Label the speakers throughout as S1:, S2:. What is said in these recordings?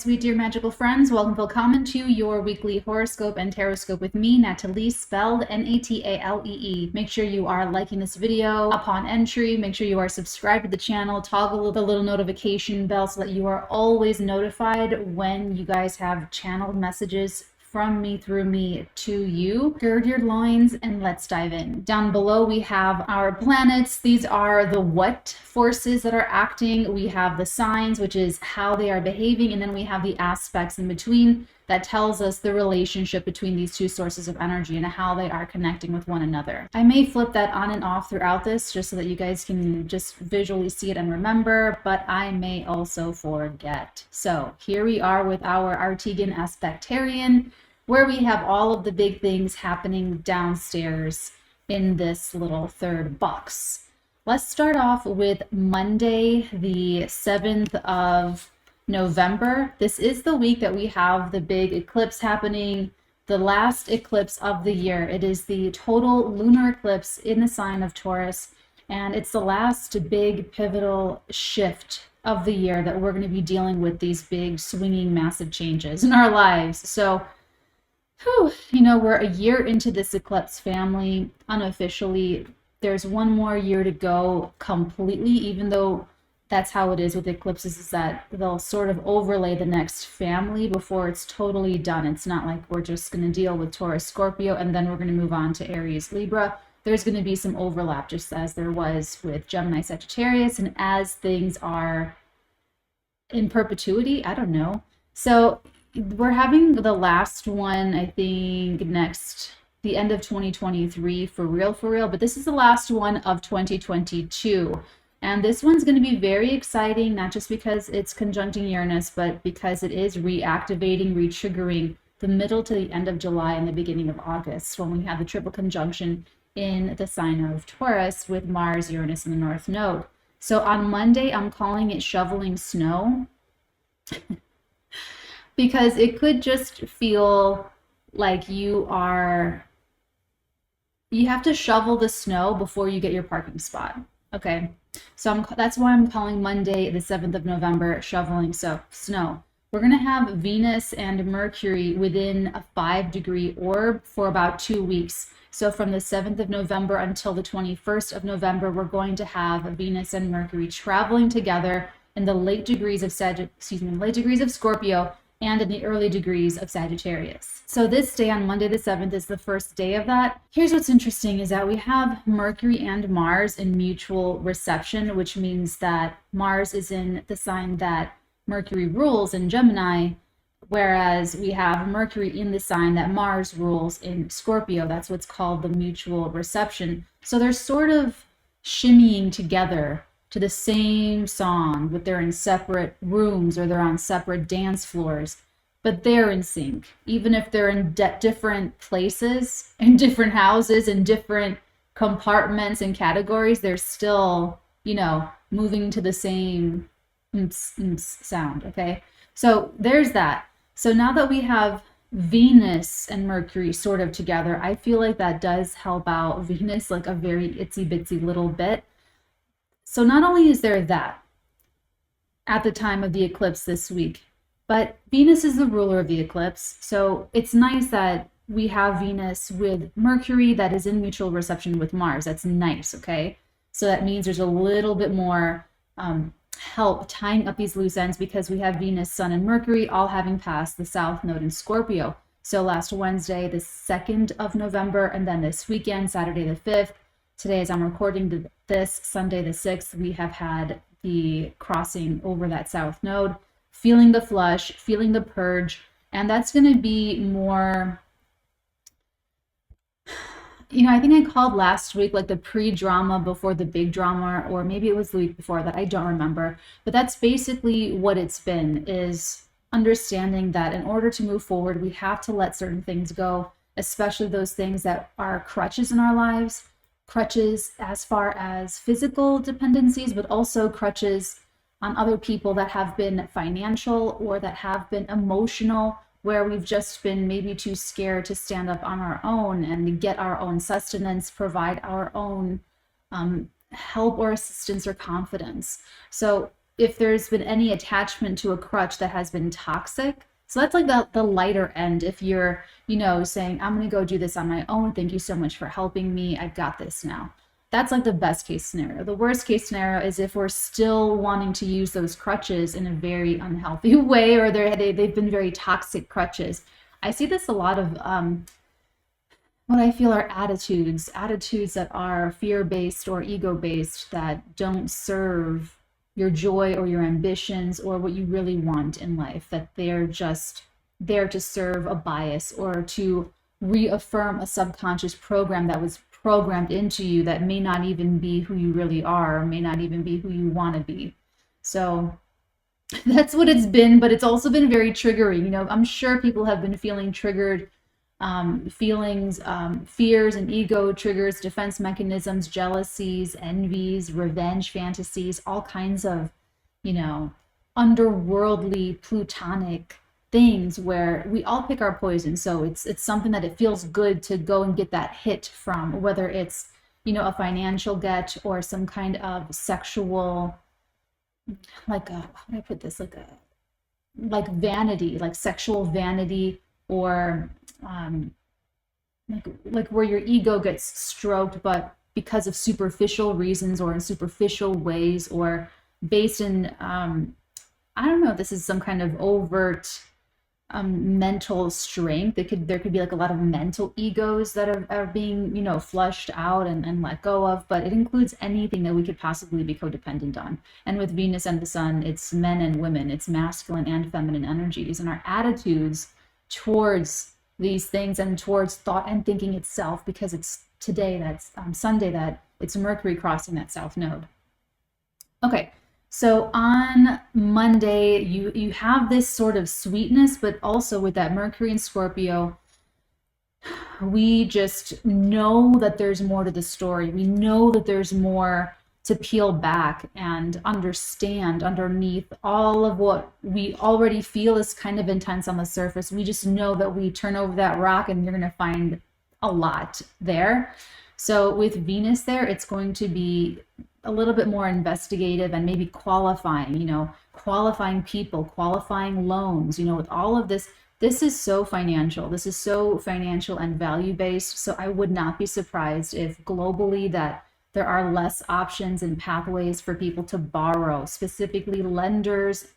S1: sweet dear magical friends. Willkommen to your weekly horoscope and taroscope with me, Natalie, spelled N-A-T-A-L-E-E. Make sure you are liking this video upon entry. Make sure you are subscribed to the channel. Toggle the little notification bell so that you are always notified when you guys have channeled messages from me through me to you. Gird your loins and let's dive in. Down below we have our planets. These are the what forces that are acting. We have the signs, which is how they are behaving, and then we have the aspects in between that tells us the relationship between these two sources of energy and how they are connecting with one another. I may flip that on and off throughout this just so that you guys can just visually see it and remember, but I may also forget. So here we are with our Arteagan Aspectarian, where we have all of the big things happening downstairs in this little third box. Let's start off with Monday, the 7th of November. This is the week that we have the big eclipse happening, the last eclipse of the year. It is the total lunar eclipse in the sign of Taurus, and it's the last big pivotal shift of the year that we're going to be dealing with these big swinging massive changes in our lives. So you know, we're a year into this eclipse family unofficially. There's one more year to go completely, even though that's how it is with eclipses, is that they'll sort of overlay the next family before it's totally done. It's not like we're just going to deal with Taurus, Scorpio, and then we're going to move on to Aries, Libra. There's going to be some overlap, just as there was with Gemini, Sagittarius, and as things are in perpetuity, I don't know. So we're having the last one, I think, the end of 2023 for real, but this is the last one of 2022. And this one's going to be very exciting, not just because it's conjuncting Uranus, but because it is reactivating, retriggering the middle to the end of July and the beginning of August, when we have the triple conjunction in the sign of Taurus with Mars, Uranus, and the North Node. So on Monday, I'm calling it shoveling snow. Because it could just feel like you have to shovel the snow before you get your parking spot. Okay, so that's why I'm calling Monday, the 7th of November, shoveling snow. We're going to have Venus and Mercury within a 5-degree orb for about 2 weeks. So from the 7th of November until the 21st of November, we're going to have Venus and Mercury traveling together in the late degrees of Scorpio and in the early degrees of Sagittarius. So this day on Monday the 7th is the first day of that. Here's what's interesting is that we have Mercury and Mars in mutual reception, which means that Mars is in the sign that Mercury rules in Gemini, whereas we have Mercury in the sign that Mars rules in Scorpio. That's what's called the mutual reception. So they're sort of shimmying together to the same song, but they're in separate rooms or they're on separate dance floors, but they're in sync. Even if they're in different places, in different houses, in different compartments and categories, they're still, you know, moving to the same sound, okay? So there's that. So now that we have Venus and Mercury sort of together, I feel like that does help out Venus like a very itsy bitsy little bit. So not only is there that at the time of the eclipse this week, but Venus is the ruler of the eclipse. So it's nice that we have Venus with Mercury that is in mutual reception with Mars. That's nice, okay? So that means there's a little bit more help tying up these loose ends because we have Venus, Sun, and Mercury all having passed the South Node in Scorpio. So last Wednesday, the 2nd of November, and then this weekend, Saturday the 5th, today as I'm recording this, Sunday the 6th, we have had the crossing over that South Node, feeling the flush, feeling the purge, and that's going to be more, you know, I think I called last week like the pre-drama before the big drama, or maybe it was the week before that, I don't remember, but that's basically what it's been, is understanding that in order to move forward, we have to let certain things go, especially those things that are crutches in our lives. Crutches as far as physical dependencies, but also crutches on other people that have been financial or that have been emotional, where we've just been maybe too scared to stand up on our own and get our own sustenance, provide our own help or assistance or confidence. So if there's been any attachment to a crutch that has been toxic. So that's like the lighter end. If you're, saying, I'm going to go do this on my own. Thank you so much for helping me. I've got this now. That's like the best case scenario. The worst case scenario is if we're still wanting to use those crutches in a very unhealthy way, or they've been very toxic crutches. I see this a lot of what I feel are attitudes that are fear-based or ego-based that don't serve your joy or your ambitions or what you really want in life, that they're just there to serve a bias or to reaffirm a subconscious program that was programmed into you that may not even be who you really are, or may not even be who you want to be. So that's what it's been, but it's also been very triggering. I'm sure people have been feeling triggered, feelings, fears and ego triggers, defense mechanisms, jealousies, envies, revenge fantasies, all kinds of, underworldly, plutonic things where we all pick our poison. So it's something that it feels good to go and get that hit from, whether it's, a financial get or some kind of sexual, like how do I put this? Like vanity, like sexual vanity, or like where your ego gets stroked, but because of superficial reasons or in superficial ways, or based in I don't know, this is some kind of overt mental strength. There could be like a lot of mental egos that are being, flushed out and let go of, but it includes anything that we could possibly be codependent on. And with Venus and the Sun, it's men and women, it's masculine and feminine energies, and our attitudes towards these things and towards thought and thinking itself, because it's today, that's Sunday, that it's Mercury crossing that South Node. Okay. So on Monday, you have this sort of sweetness, but also with that Mercury in Scorpio, we just know that there's more to the story. We know that there's more to peel back and understand underneath all of what we already feel is kind of intense on the surface. We just know that we turn over that rock and you're going to find a lot there. So with Venus there, it's going to be a little bit more investigative and maybe qualifying, qualifying people, qualifying loans, with all of this. This is so financial. This is so financial and value-based. So I would not be surprised if globally that there are less options and pathways for people to borrow, specifically lenders.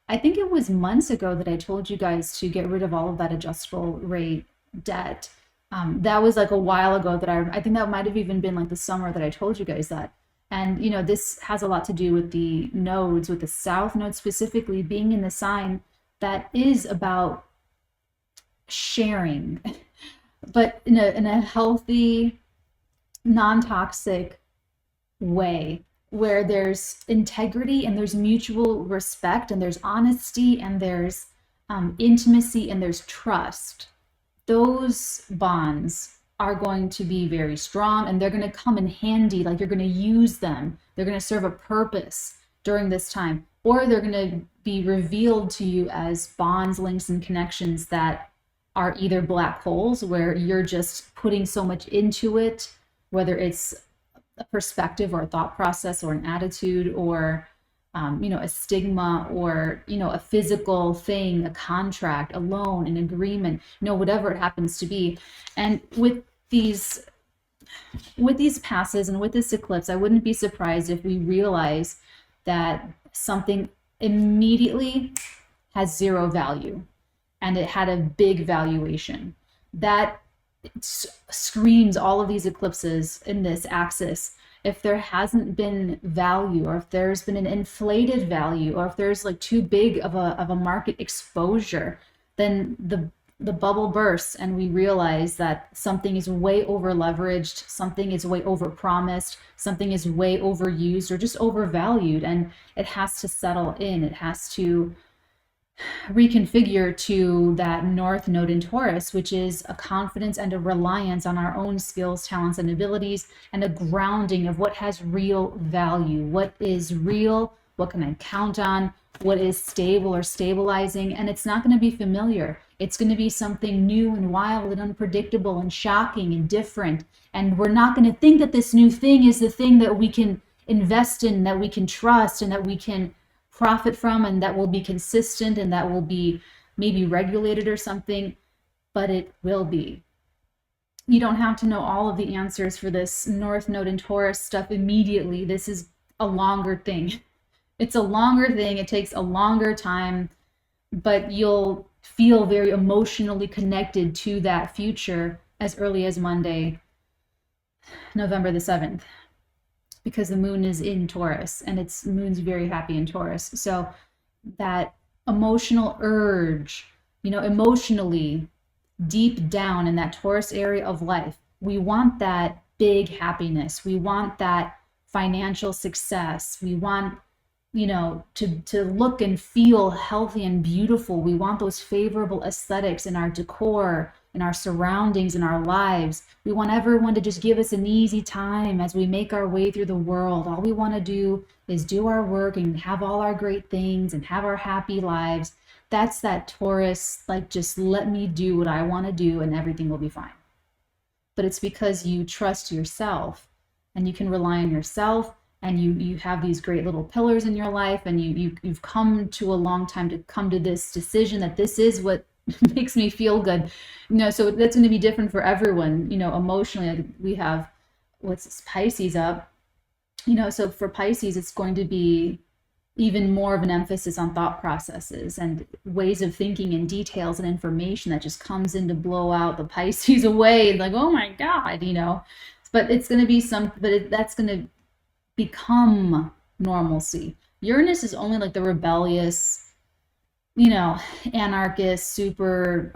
S1: I think it was months ago that I told you guys to get rid of all of that adjustable rate debt. That was like a while ago that I think that might have even been like the summer that I told you guys that. And, this has a lot to do with the nodes, with the South Node specifically being in the sign that is about sharing, but in a healthy, non-toxic way, where there's integrity and there's mutual respect and there's honesty and there's intimacy and there's trust. Those bonds are going to be very strong, and they're going to come in handy. Like, you're going to use them. They're going to serve a purpose during this time, or they're going to be revealed to you as bonds, links, and connections that are either black holes where you're just putting so much into it, whether it's a perspective or a thought process or an attitude or a stigma or a physical thing, a contract, a loan, an agreement, whatever it happens to be. And with these passes and with this eclipse, I wouldn't be surprised if we realize that something immediately has zero value and it had a big valuation. That screams all of these eclipses in this axis. If there hasn't been value, or if there's been an inflated value, or if there's like too big of a market exposure, then the bubble bursts and we realize that something is way over leveraged, something is way over promised, something is way overused or just overvalued, and it has to settle in. It has to reconfigure to that North Node in Taurus, which is a confidence and a reliance on our own skills, talents, and abilities, and a grounding of what has real value. What is real? What can I count on? What is stable or stabilizing? And it's not going to be familiar. It's going to be something new and wild and unpredictable and shocking and different. And we're not going to think that this new thing is the thing that we can invest in, that we can trust, and that we can profit from, and that will be consistent, and that will be maybe regulated or something, but it will be. You don't have to know all of the answers for this North Node in Taurus stuff immediately. This is a longer thing. It's a longer thing. It takes a longer time, but you'll feel very emotionally connected to that future as early as Monday, November the 7th, because the moon is in Taurus, and moon's very happy in Taurus. So that emotional urge, emotionally deep down in that Taurus area of life, we want that big happiness. We want that financial success. We want, to look and feel healthy and beautiful. We want those favorable aesthetics in our decor, in our surroundings, in our lives. We want everyone to just give us an easy time as we make our way through the world. All we want to do is do our work and have all our great things and have our happy lives. That's that Taurus, like, just let me do what I want to do and everything will be fine. But it's because you trust yourself and you can rely on yourself, and you have these great little pillars in your life, and you've come to a long time to come to this decision that this is what makes me feel good. So that's going to be different for everyone. Emotionally, we have Pisces up. So for Pisces, it's going to be even more of an emphasis on thought processes and ways of thinking and details and information that just comes in to blow out the Pisces away. Like, oh my God, But it's going to be that's going to become normalcy. Uranus is only like the rebellious, anarchist, super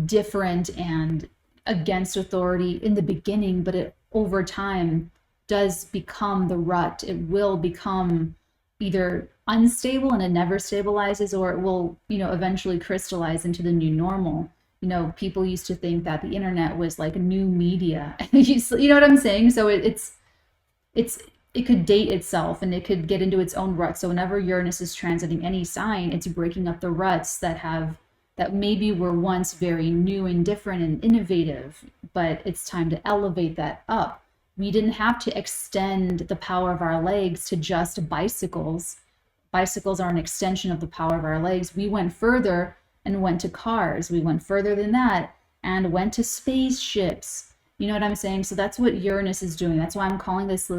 S1: different and against authority in the beginning, but it over time does become the rut. It will become either unstable and it never stabilizes, or it will, eventually crystallize into the new normal. People used to think that the internet was like a new media. You know what I'm saying? So it could date itself and it could get into its own rut. So whenever Uranus is transiting any sign, it's breaking up the ruts that maybe were once very new and different and innovative, but it's time to elevate that up. We didn't have to extend the power of our legs to just bicycles. Bicycles are an extension of the power of our legs. We went further and went to cars. We went further than that and went to spaceships. You know what I'm saying? So that's what Uranus is doing. That's why I'm calling this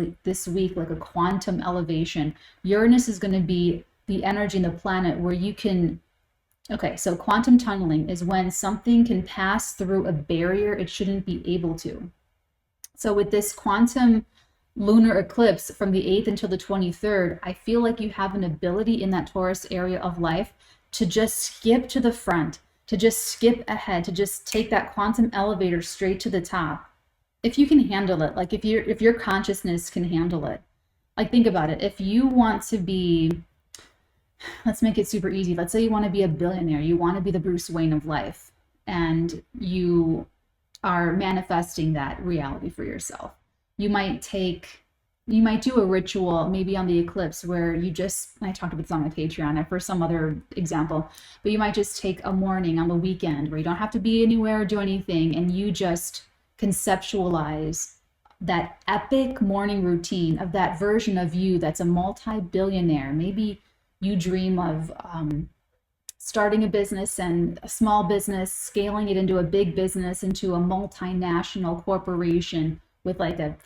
S1: week like a quantum elevation. Uranus is going to be the energy in the planet where you can, so quantum tunneling is when something can pass through a barrier it shouldn't be able to. So with this quantum lunar eclipse from the 8th until the 23rd, I feel like you have an ability in that Taurus area of life to just skip to the front, to just skip ahead, to just take that quantum elevator straight to the top. If you can handle it, like if your consciousness can handle it. Like, think about it. If you want to be, let's make it super easy. Let's say you want to be a billionaire. You want to be the Bruce Wayne of life, and you are manifesting that reality for yourself. You might do a ritual maybe on the eclipse where I talked about this on my Patreon for some other example, but you might just take a morning on the weekend where you don't have to be anywhere or do anything, and you just conceptualize that epic morning routine of that version of you that's a multi-billionaire. Maybe you dream of starting a business and a small business, scaling it into a big business, into a multinational corporation with like a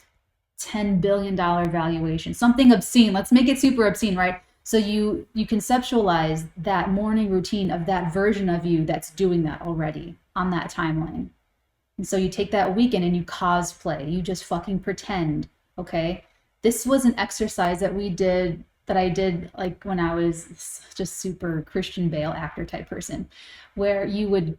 S1: $10 billion valuation, something obscene. Let's make it super obscene, right? So you conceptualize that morning routine of that version of you that's doing that already on that timeline. And so you take that weekend and you cosplay, you just fucking pretend, okay? This was an exercise that I did like when I was just super Christian Bale actor type person, where you would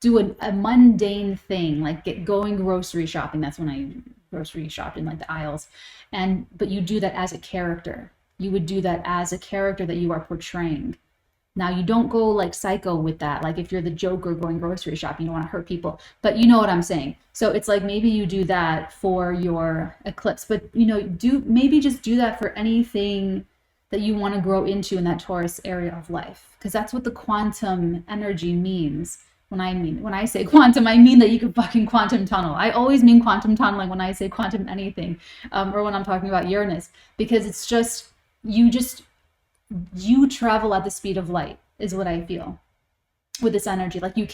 S1: do a mundane thing, like going grocery shopping. That's when I grocery shopped in like the aisles. But you do that as a character. You would do that as a character that you are portraying. Now, you don't go like psycho with that. Like if you're the Joker going grocery shopping, you don't want to hurt people, but you know what I'm saying. So it's like, maybe you do that for your eclipse, but maybe just do that for anything that you want to grow into in that Taurus area of life, because that's what the quantum energy means. When I say quantum, I mean that you can fucking quantum tunnel. I always mean quantum tunneling when I say quantum anything, or when I'm talking about Uranus, because it's just, you travel at the speed of light is what I feel with this energy. Like you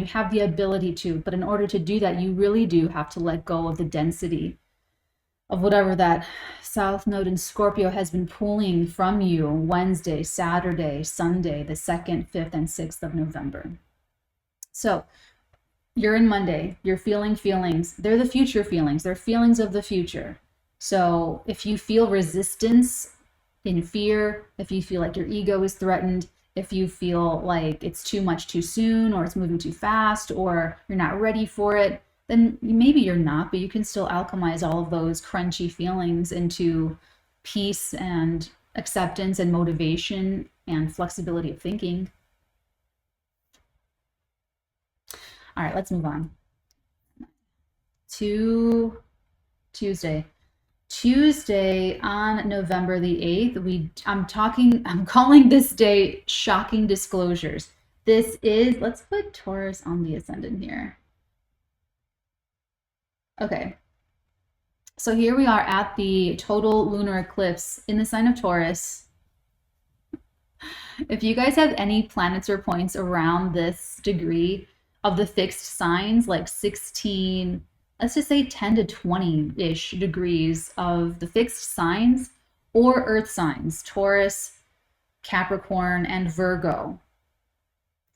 S1: have the ability to, but in order to do that, you really do have to let go of the density of whatever that South Node in Scorpio has been pulling from you Wednesday, Saturday, Sunday, the 2nd, 5th, and 6th of November. So you're in Monday, you're feeling feelings. They're the future feelings. They're feelings of the future. So if you feel resistance in fear, if you feel like your ego is threatened, if you feel like it's too much too soon, or it's moving too fast, or you're not ready for it, then maybe you're not, but you can still alchemize all of those crunchy feelings into peace and acceptance and motivation and flexibility of thinking. All right, let's move on to Tuesday. Tuesday on November the 8th, I'm calling this day Shocking Disclosures. This is, let's put Taurus on the ascendant here. Okay, so here we are at the total lunar eclipse in the sign of Taurus. If you guys have any planets or points around this degree of the fixed signs, like 16, let's just say 10 to 20-ish degrees of the fixed signs or earth signs, Taurus, Capricorn, and Virgo.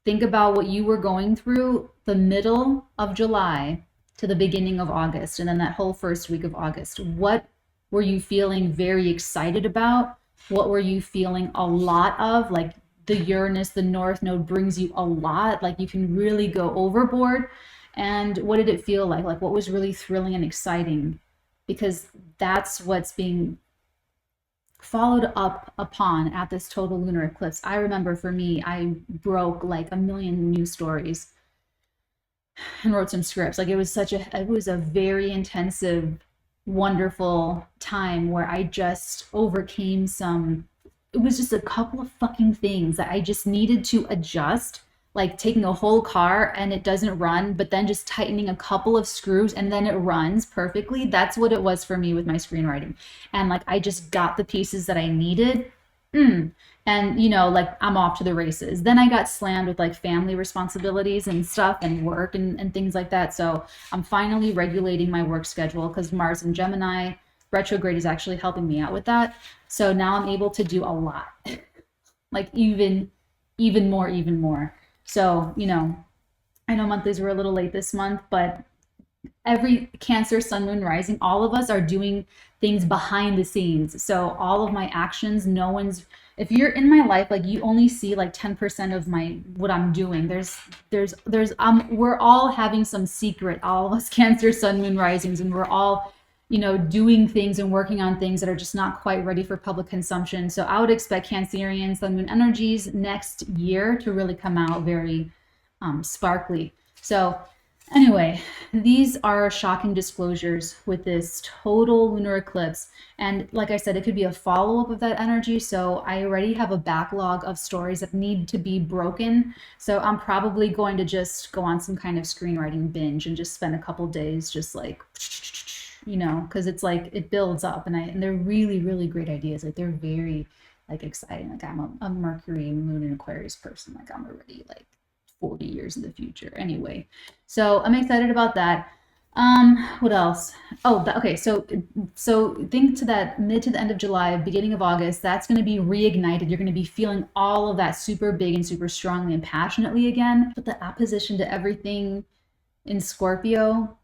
S1: Think about what you were going through the middle of July to the beginning of August, and then that whole first week of August. What were you feeling very excited about? What were you feeling a lot of? Like the Uranus, the North Node brings you a lot, like you can really go overboard. And what did it feel like? Like what was really thrilling and exciting? Because that's what's being followed up upon at this total lunar eclipse. I remember for me, I broke like a million news stories and wrote some scripts. Like it was a very intensive, wonderful time where I just overcame it was just a couple of fucking things that I just needed to adjust, like taking a whole car and it doesn't run, but then just tightening a couple of screws and then it runs perfectly. That's what it was for me with my screenwriting. And like, I just got the pieces that I needed. And like I'm off to the races. Then I got slammed with like family responsibilities and stuff and work and things like that. So I'm finally regulating my work schedule because Mars in Gemini retrograde is actually helping me out with that. So now I'm able to do a lot, like even more. So, I know monthlies were a little late this month, but every Cancer, Sun, Moon, Rising, all of us are doing things behind the scenes. So all of my actions, if you're in my life, like you only see like 10% of what I'm doing. We're all having some secret, all of us Cancer, Sun, Moon, Risings, and we're all, doing things and working on things that are just not quite ready for public consumption. So I would expect Cancerian, Sun, Moon energies next year to really come out very sparkly. So anyway, these are shocking disclosures with this total lunar eclipse. And like I said, it could be a follow-up of that energy. So I already have a backlog of stories that need to be broken. So I'm probably going to just go on some kind of screenwriting binge and just spend a couple days just like, because it's like it builds up and they're really, really great ideas. Like they're very like exciting. Like I'm a Mercury, Moon, and Aquarius person. Like I'm already like 40 years in the future anyway. So I'm excited about that. What else? Okay. So think to that mid to the end of July, beginning of August, that's going to be reignited. You're going to be feeling all of that super big and super strongly and passionately again. But the opposition to everything in Scorpio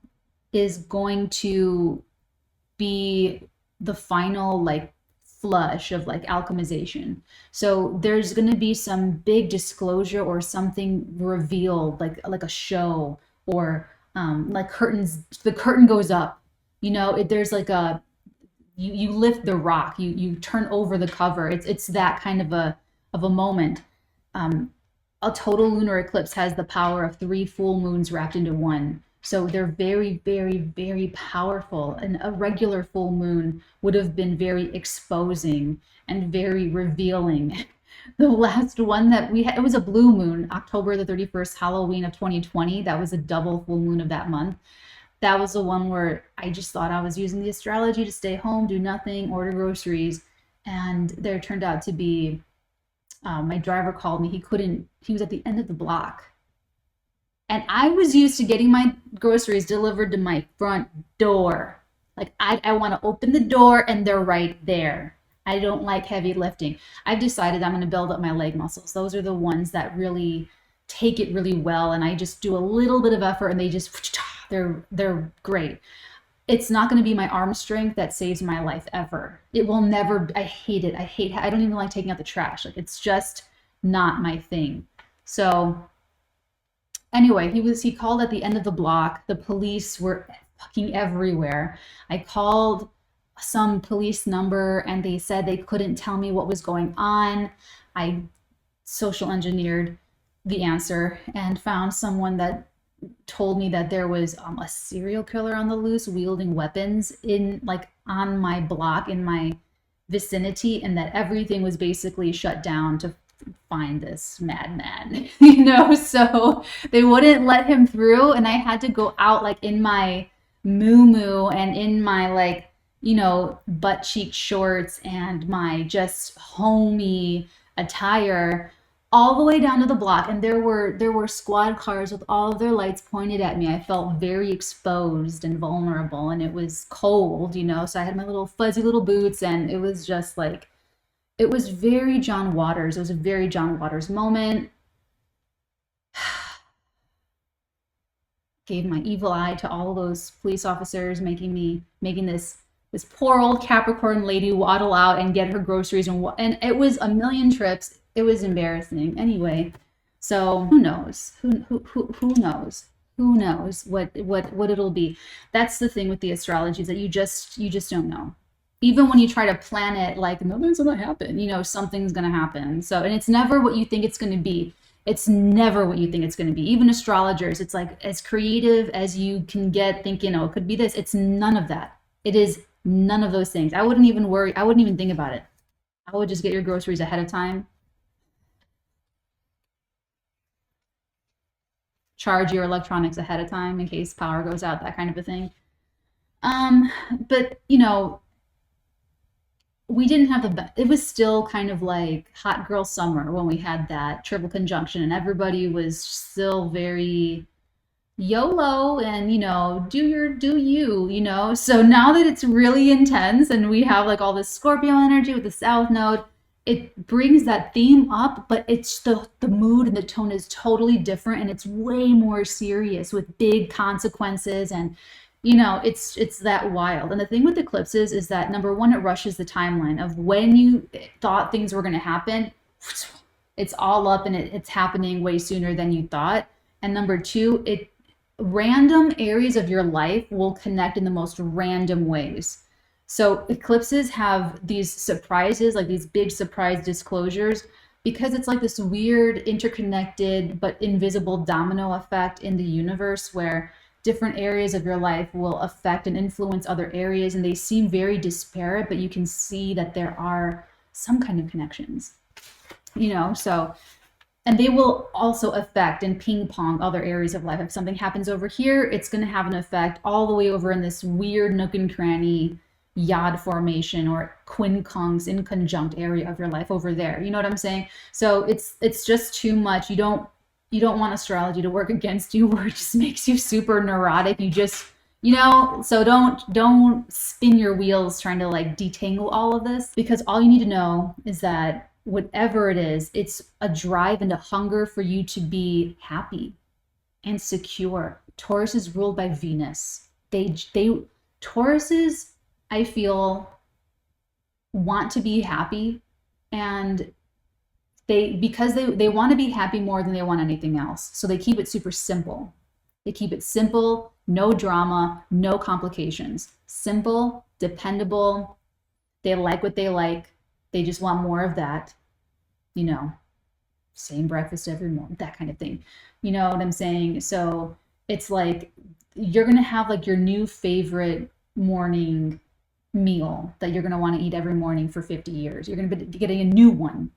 S1: is going to be the final like flush of like alchemization. So there's going to be some big disclosure or something revealed, like a show or like curtains. The curtain goes up. There's like you lift the rock. You turn over the cover. It's that kind of a moment. A total lunar eclipse has the power of 3 full moons wrapped into one. So they're very, very, very powerful. And a regular full moon would have been very exposing and very revealing. The last one that we had, it was a blue moon, October the 31st, Halloween of 2020. That was a double full moon of that month. That was the one where I just thought I was using the astrology to stay home, do nothing, order groceries. And there turned out to be my driver called me. He was at the end of the block. And I was used to getting my groceries delivered to my front door. Like I want to open the door and they're right there. I don't like heavy lifting. I've decided I'm going to build up my leg muscles. Those are the ones that really take it really well. And I just do a little bit of effort and they're great. It's not going to be my arm strength that saves my life ever. It will never. I hate it. I don't even like taking out the trash. Like, it's just not my thing. So anyway, he called at the end of the block. The police were fucking everywhere. I called some police number and they said they couldn't tell me what was going on. I social engineered the answer and found someone that told me that there was a serial killer on the loose wielding weapons on my block, in my vicinity, and that everything was basically shut down to find this madman. So they wouldn't let him through, and I had to go out like in my moo and in my butt cheek shorts and my just homey attire all the way down to the block. And there were squad cars with all of their lights pointed at me. I felt very exposed and vulnerable, and it was cold, so I had my little fuzzy little boots, and it was just like, it was very John Waters. It was a very John Waters moment. Gave my evil eye to all those police officers, making this poor old Capricorn lady waddle out and get her groceries, and it was a million trips. It was embarrassing. Anyway, so who knows? Who knows? Who knows what it'll be? That's the thing with the astrology, is that you just don't know. Even when you try to plan it, like, nothing's gonna happen, something's gonna happen. So, and it's never what you think it's gonna be. It's never what you think it's gonna be. Even astrologers, it's like as creative as you can get, thinking, oh, it could be this. It's none of that. It is none of those things. I wouldn't even worry. I wouldn't even think about it. I would just get your groceries ahead of time. Charge your electronics ahead of time in case power goes out, that kind of a thing. But we didn't have it was still kind of like hot girl summer when we had that triple conjunction, and everybody was still very YOLO and, do you. So now that it's really intense and we have like all this Scorpio energy with the South Node, it brings that theme up, but it's the mood and the tone is totally different, and it's way more serious with big consequences, and it's that wild. And the thing with eclipses is that, number one, it rushes the timeline of when you thought things were going to happen. It's all up and it's happening way sooner than you thought. And number two, random areas of your life will connect in the most random ways. So eclipses have these surprises, like these big surprise disclosures, because it's like this weird interconnected but invisible domino effect in the universe, where different areas of your life will affect and influence other areas, and they seem very disparate, but you can see that there are some kind of connections, so, and they will also affect and ping pong other areas of life. If something happens over here, it's going to have an effect all the way over in this weird nook and cranny Yod formation or quincunx inconjunct area of your life over there. You know what I'm saying? So it's just too much. You don't want astrology to work against you, where it just makes you super neurotic. You just, so don't spin your wheels trying to like detangle all of this, because all you need to know is that whatever it is, it's a drive and a hunger for you to be happy and secure. Taurus is ruled by Venus. Tauruses, I feel, want to be happy, and because they want to be happy more than they want anything else. So they keep it super simple. They keep it simple, no drama, no complications. Simple, dependable. They like what they like. They just want more of that. Same breakfast every morning, that kind of thing. You know what I'm saying? So it's like you're going to have like your new favorite morning meal that you're going to want to eat every morning for 50 years. You're going to be getting a new one.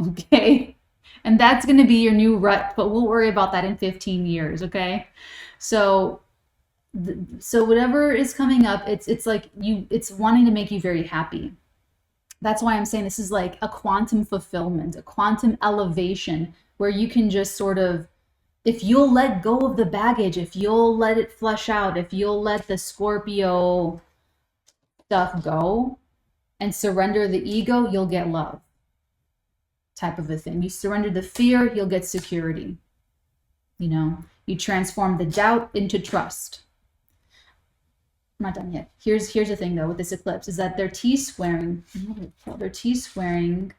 S1: Okay. And that's going to be your new rut, but we'll worry about that in 15 years. Okay. So whatever is coming up, it's like it's wanting to make you very happy. That's why I'm saying this is like a quantum fulfillment, a quantum elevation, where you can just sort of, if you'll let go of the baggage, if you'll let it flush out, if you'll let the Scorpio stuff go and surrender the ego, you'll get love, type of a thing. You surrender the fear, you'll get security. You know, you transform the doubt into trust. I'm not done yet. Here's the thing though with this eclipse, is that they're T-squaring. They're T-squaring.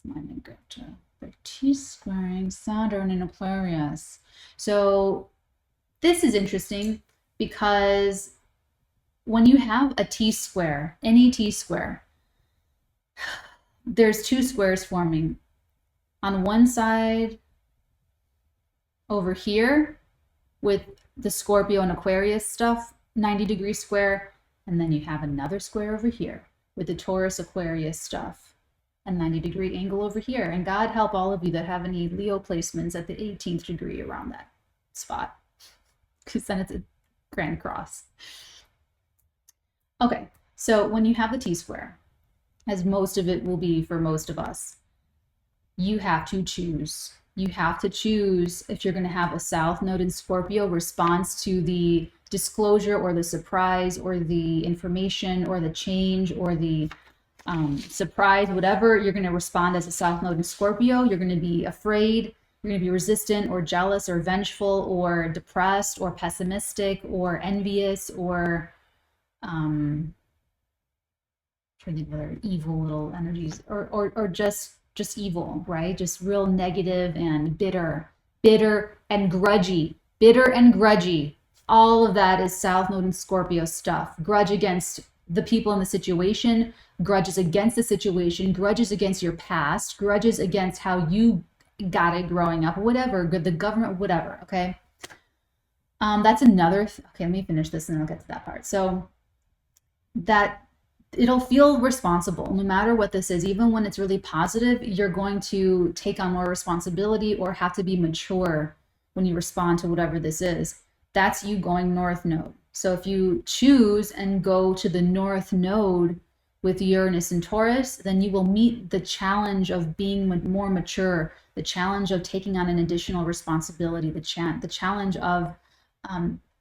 S1: They're T-squaring Saturn in Aquarius. So this is interesting because when you have a T-square, any T-square, there's two squares forming. On one side over here with the Scorpio and Aquarius stuff, 90-degree square, and then you have another square over here with the Taurus Aquarius stuff, a 90-degree angle over here. And God help all of you that have any Leo placements at the 18th degree around that spot, because then it's a grand cross. Okay, so when you have the T-square, as most of it will be for most of us, you have to choose. You have to choose if you're going to have a South Node in Scorpio response to the disclosure or the surprise or the information or the change or the surprise, whatever. You're going to respond as a South Node in Scorpio. You're going to be afraid, you're going to be resistant or jealous or vengeful or depressed or pessimistic or envious or trying to think of other evil little energies, or just evil, right? Just real negative and bitter and grudgy. All of that is South Node and Scorpio stuff. Grudge against the people in the situation, grudges against the situation, grudges against your past, grudges against how you got it growing up, whatever, the government, whatever, okay? That's another, okay, let me finish this and then I'll get to that part. So that it'll feel responsible no matter what this is. Even when it's really positive, you're going to take on more responsibility or have to be mature when you respond to whatever this is. That's you going North Node. So if you choose and go to the North Node with Uranus and Taurus, then you will meet the challenge of being more mature, the challenge of taking on an additional responsibility, the challenge of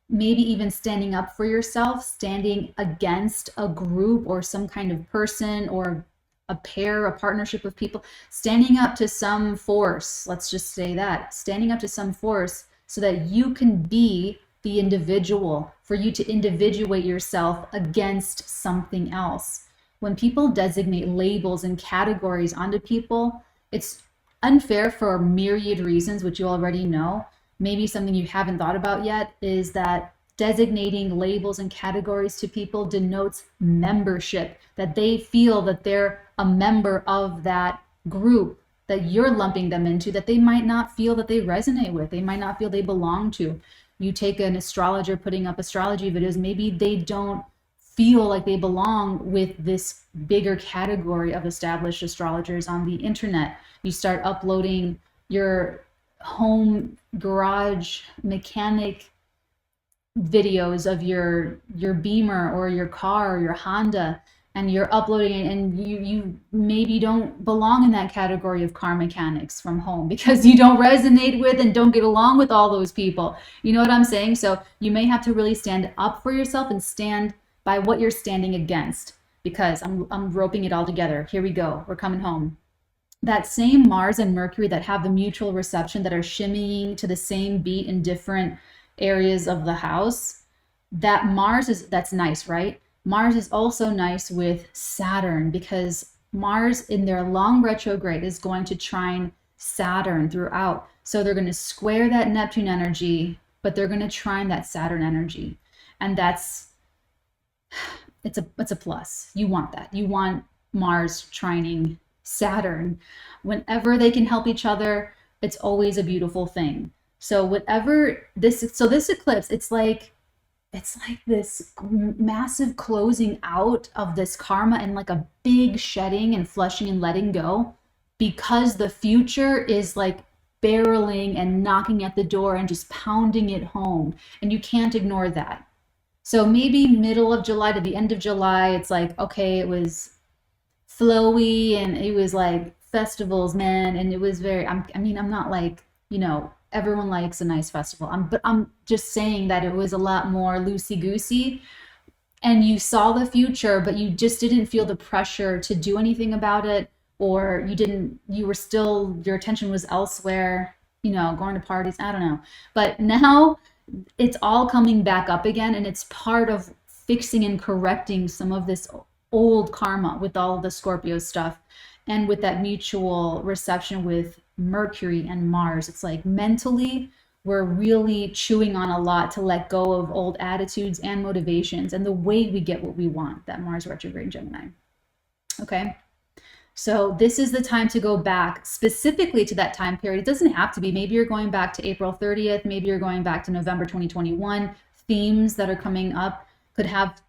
S1: maybe even standing up for yourself, standing against a group or some kind of person or a pair, a partnership of people, standing up to some force. Let's just say that, standing up to some force so that you can be the individual, for you to individuate yourself against something else. When people designate labels and categories onto people, it's unfair for a myriad reasons, which you already know. Maybe something you haven't thought about yet is that designating labels and categories to people denotes membership, that they feel that they're a member of that group that you're lumping them into, that they might not feel that they resonate with, they might not feel they belong to. You take an astrologer putting up astrology videos, maybe they don't feel like they belong with this bigger category of established astrologers on the internet. You start uploading your home garage mechanic videos of your Beamer or your car or your Honda, and you're uploading it, and you maybe don't belong in that category of car mechanics from home because you don't resonate with and don't get along with all those people. You know what I'm saying? So you may have to really stand up for yourself and stand by what you're standing against, because I'm roping it all together. Here we go. We're coming home. That same Mars and Mercury that have the mutual reception, that are shimmying to the same beat in different areas of the house, that Mars is, that's nice, right? Mars is also nice with Saturn, because Mars in their long retrograde is going to trine Saturn throughout. So they're going to square that Neptune energy, but they're going to trine that Saturn energy. And that's, it's a plus. You want that. You want Mars trining Saturn. Whenever they can help each other, it's always a beautiful thing. So whatever this, so this eclipse, it's like this massive closing out of this karma and like a big shedding and flushing and letting go, because the future is like barreling and knocking at the door and just pounding it home, and you can't ignore that. So maybe middle of July to the end of July, it's like, okay, it was flowy, and it was like festivals, man. And it was very, I mean, I'm not like, you know, everyone likes a nice festival. But I'm just saying that it was a lot more loosey goosey, and you saw the future, but you just didn't feel the pressure to do anything about it, or you were still, your attention was elsewhere, you know, going to parties, I don't know. But now it's all coming back up again, and it's part of fixing and correcting some of this old karma with all of the Scorpio stuff, and with that mutual reception with Mercury and Mars. It's like mentally we're really chewing on a lot to let go of old attitudes and motivations, and the way we get what we want, that Mars retrograde in Gemini. Okay. So this is the time to go back specifically to that time period. It doesn't have to be. Maybe you're going back to April 30th. Maybe you're going back to November 2021. Themes that are coming up could have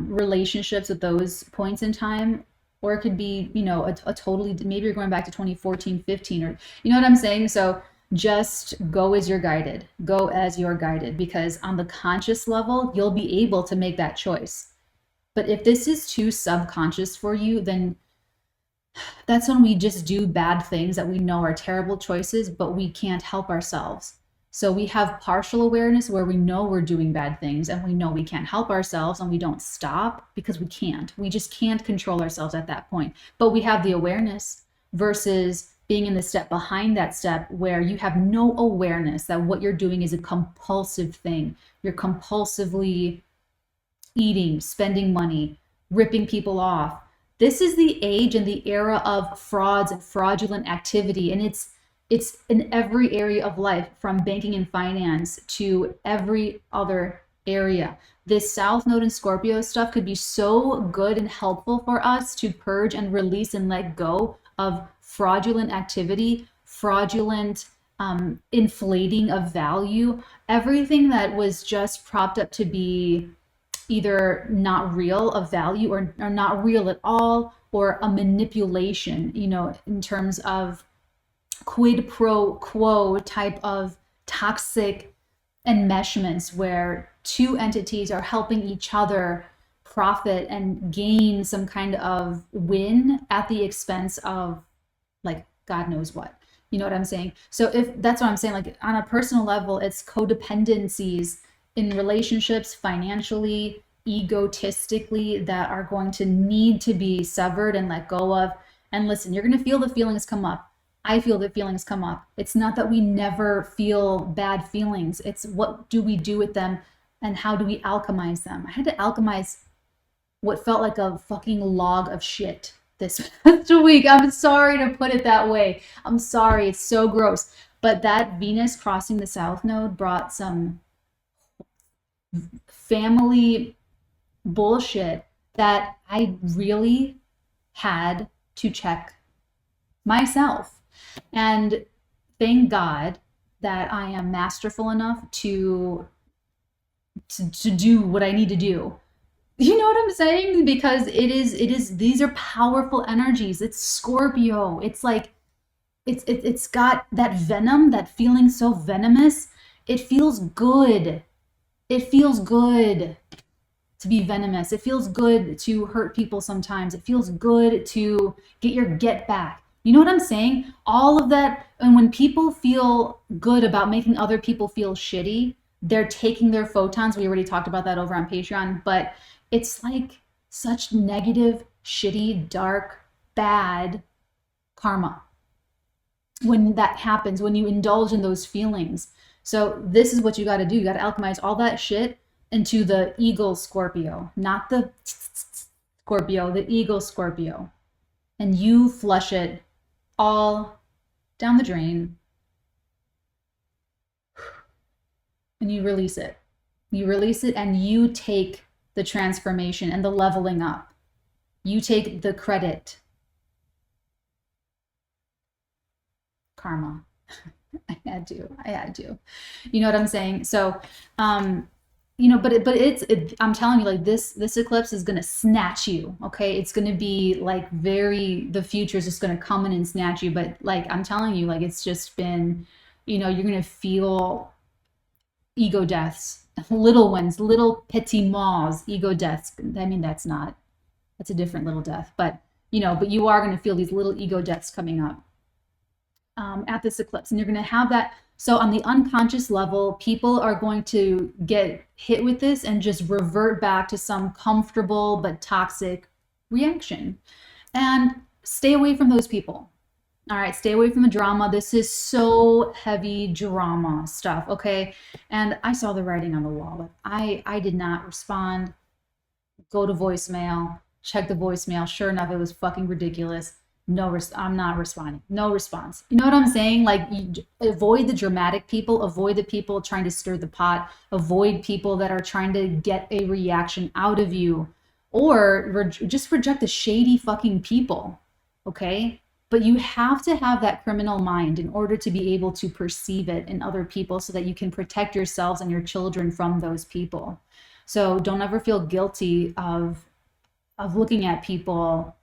S1: relationships with those points in time. Or it could be, you know, a totally, maybe you're going back to 2014, 15, or, you know what I'm saying? So just go as you're guided. Go as you're guided, because on the conscious level, you'll be able to make that choice. But if this is too subconscious for you, then that's when we just do bad things that we know are terrible choices, but we can't help ourselves. So we have partial awareness where we know we're doing bad things and we know we can't help ourselves, and we don't stop because we can't. We just can't control ourselves at that point. But we have the awareness, versus being in the step behind that step where you have no awareness that what you're doing is a compulsive thing. You're compulsively eating, spending money, ripping people off. This is the age and the era of frauds and fraudulent activity, and it's in every area of life, from banking and finance to every other area. This South Node and Scorpio stuff could be so good and helpful for us to purge and release and let go of fraudulent activity, fraudulent inflating of value, everything that was just propped up to be either not real of value, or not real at all, or a manipulation, you know, in terms of quid pro quo type of toxic enmeshments where two entities are helping each other profit and gain some kind of win at the expense of, like, God knows what. You know what I'm saying? So if that's what I'm saying, like on a personal level, it's codependencies in relationships, financially, egotistically, that are going to need to be severed and let go of. And listen, you're going to feel the feelings come up. I feel the feelings come up. It's not that we never feel bad feelings. It's what do we do with them, and how do we alchemize them? I had to alchemize what felt like a fucking log of shit this week. I'm sorry to put it that way. I'm sorry. It's so gross. But that Venus crossing the South Node brought some family bullshit that I really had to check myself. And thank God that I am masterful enough to do what I need to do. You know what I'm saying? Because it is these are powerful energies. It's Scorpio. It's like it's got that venom, that feeling so venomous. It feels good. It feels good to be venomous. It feels good to hurt people sometimes. It feels good to get your get back. You know what I'm saying? All of that. And when people feel good about making other people feel shitty, they're taking their photons. We already talked about that over on Patreon, but it's like such negative, shitty, dark, bad karma when that happens, when you indulge in those feelings. So this is what you got to do. You got to alchemize all that shit into the eagle Scorpio, not the Scorpio, the eagle Scorpio. And you flush it all down the drain, and you release it. You release it, and you take the transformation and the leveling up. You take the credit. Karma. I had to. You know what I'm saying? So, you know, but I'm telling you, like this eclipse is going to snatch you. Okay. It's going to be like the future is just going to come in and snatch you. But like, I'm telling you, like, it's just been, you know, you're going to feel ego deaths, little ones, little petit maws, ego deaths. I mean, that's a different little death, but but you are going to feel these little ego deaths coming up at this eclipse. And you're going to have that. So on the unconscious level, people are going to get hit with this and just revert back to some comfortable but toxic reaction. And stay away from those people. All right, stay away from the drama. This is so heavy drama stuff, okay? And I saw the writing on the wall, but I did not respond. Go to voicemail, check the voicemail. Sure enough, it was fucking ridiculous. No, I'm not responding. No response. You know what I'm saying? Like, avoid the dramatic people, avoid the people trying to stir the pot, avoid people that are trying to get a reaction out of you, or just reject the shady fucking people, okay? But you have to have that criminal mind in order to be able to perceive it in other people so that you can protect yourselves and your children from those people. So don't ever feel guilty of looking at people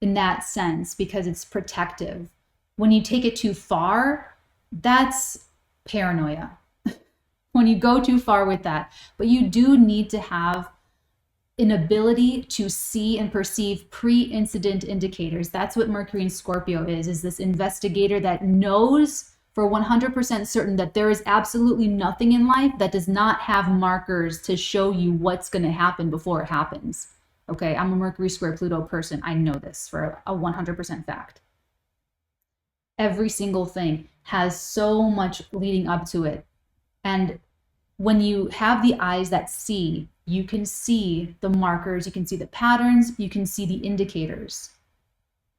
S1: in that sense, because it's protective. When you take it too far, that's paranoia. When you go too far with that. But you do need to have an ability to see and perceive pre-incident indicators. That's what Mercury in Scorpio is this investigator that knows for 100% certain that there is absolutely nothing in life that does not have markers to show you what's going to happen before it happens. Okay, I'm a Mercury square Pluto person. I know this for a 100% fact. Every single thing has so much leading up to it. And when you have the eyes that see, you can see the markers, you can see the patterns, you can see the indicators.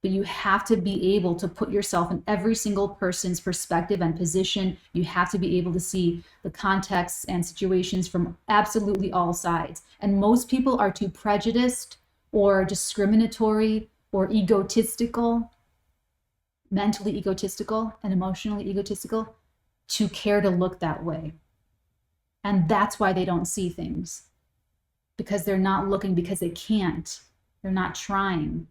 S1: But you have to be able to put yourself in every single person's perspective and position. You have to be able to see the contexts and situations from absolutely all sides. And most people are too prejudiced or discriminatory or egotistical, mentally egotistical and emotionally egotistical, to care to look that way. And that's why they don't see things. Because they're not looking, because they can't. They're not trying.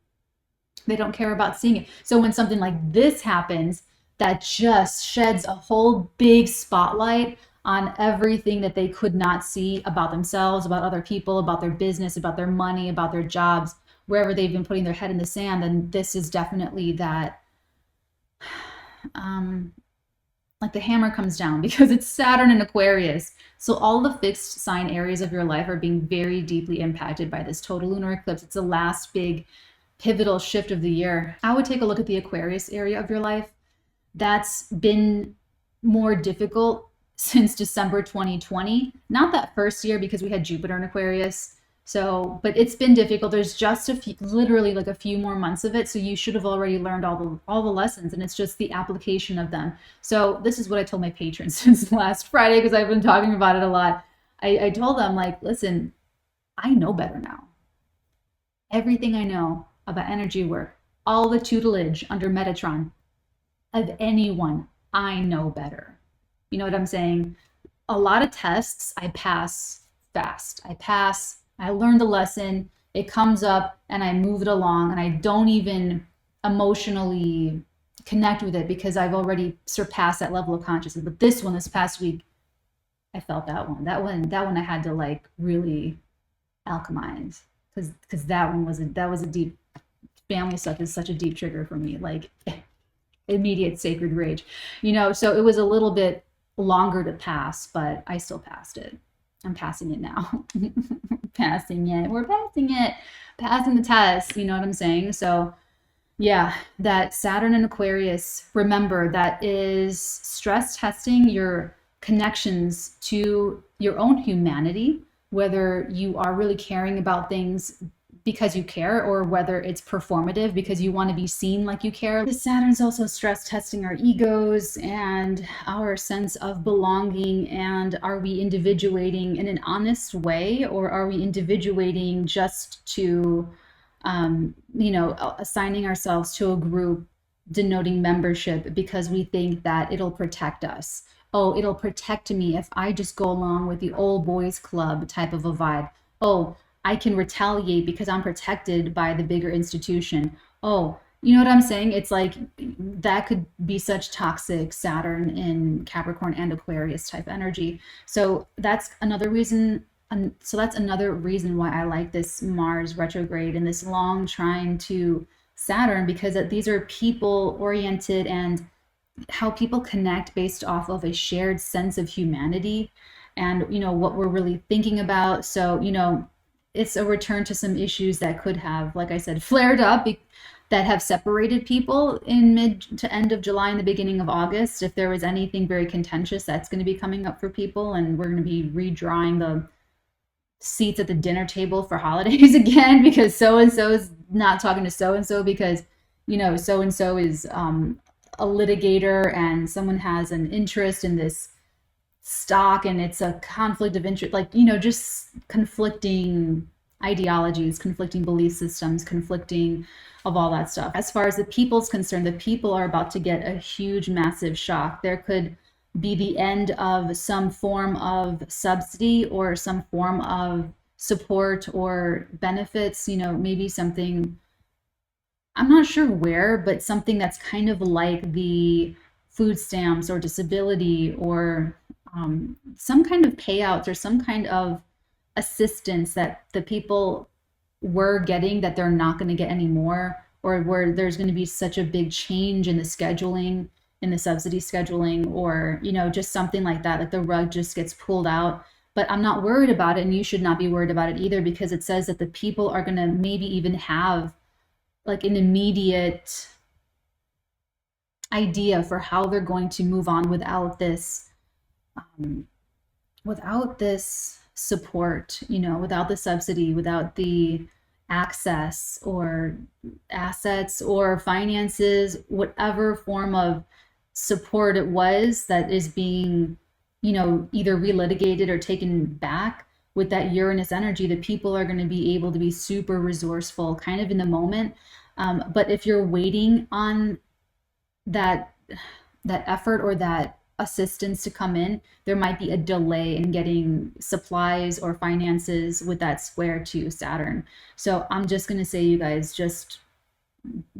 S1: They don't care about seeing it. So when something like this happens, that just sheds a whole big spotlight on everything that they could not see about themselves, about other people, about their business, about their money, about their jobs, wherever they've been putting their head in the sand. And this is definitely that, like the hammer comes down, because it's Saturn in Aquarius. So all the fixed sign areas of your life are being very deeply impacted by this total lunar eclipse. It's the last big pivotal shift of the year. I would take a look at the Aquarius area of your life. That's been more difficult since December 2020. Not that first year, because we had Jupiter in Aquarius. So, but it's been difficult. There's just literally like a few more months of it. So you should have already learned all the lessons, and it's just the application of them. So this is what I told my patrons since last Friday, because I've been talking about it a lot. I told them, like, listen, I know better now. Everything I know about energy work, all the tutelage under Metatron of anyone, I know better. You know what I'm saying? A lot of tests I pass fast. I learn the lesson, it comes up, and I move it along, and I don't even emotionally connect with it because I've already surpassed that level of consciousness. But this one, this past week, I felt that one I had to like really alchemize, because that was a deep, family stuff is such a deep trigger for me, like immediate sacred rage, so it was a little bit longer to pass, but I still passed it. I'm passing it now. Passing it. We're passing it. Passing the test. You know what I'm saying? So yeah, that Saturn in Aquarius, remember, that is stress testing your connections to your own humanity, whether you are really caring about things because you care, or whether it's performative because you want to be seen like you care. The Saturn's also stress testing our egos and our sense of belonging. And are we individuating in an honest way, or are we individuating just to, assigning ourselves to a group, denoting membership because we think that it'll protect us? Oh, it'll protect me if I just go along with the old boys club type of a vibe. Oh, I can retaliate because I'm protected by the bigger institution. Oh, you know what I'm saying? It's like that could be such toxic Saturn in Capricorn and Aquarius type energy. So that's another reason. Why I like this Mars retrograde and this long trying to Saturn, because these are people oriented and how people connect based off of a shared sense of humanity and, you know, what we're really thinking about. So, you know, it's a return to some issues that could have, like I said, flared up that have separated people in mid to end of July and the beginning of August. If there was anything very contentious, that's going to be coming up for people, and we're going to be redrawing the seats at the dinner table for holidays again, because so and so is not talking to so and so because, you know, so and so is a litigator and someone has an interest in this stock and it's a conflict of interest, like, you know, just conflicting ideologies, conflicting belief systems, conflicting of all that stuff. As far as the people's concerned, the people are about to get a huge, massive shock. There could be the end of some form of subsidy or some form of support or benefits, you know, maybe something, I'm not sure where, but something that's kind of like the food stamps or disability or some kind of payouts or some kind of assistance that the people were getting that they're not going to get anymore, or where there's going to be such a big change in the scheduling, in the subsidy scheduling, or, you know, just something like that, like the rug just gets pulled out. But I'm not worried about it, and you should not be worried about it either, because it says that the people are going to maybe even have like an immediate idea for how they're going to move on without this support, you know, without the subsidy, without the access or assets or finances, whatever form of support it was that is being, you know, either relitigated or taken back. With that Uranus energy, the people are going to be able to be super resourceful kind of in the moment. But if you're waiting on that effort or that assistance to come in, there might be a delay in getting supplies or finances with that square to Saturn. So I'm just going to say, you guys, just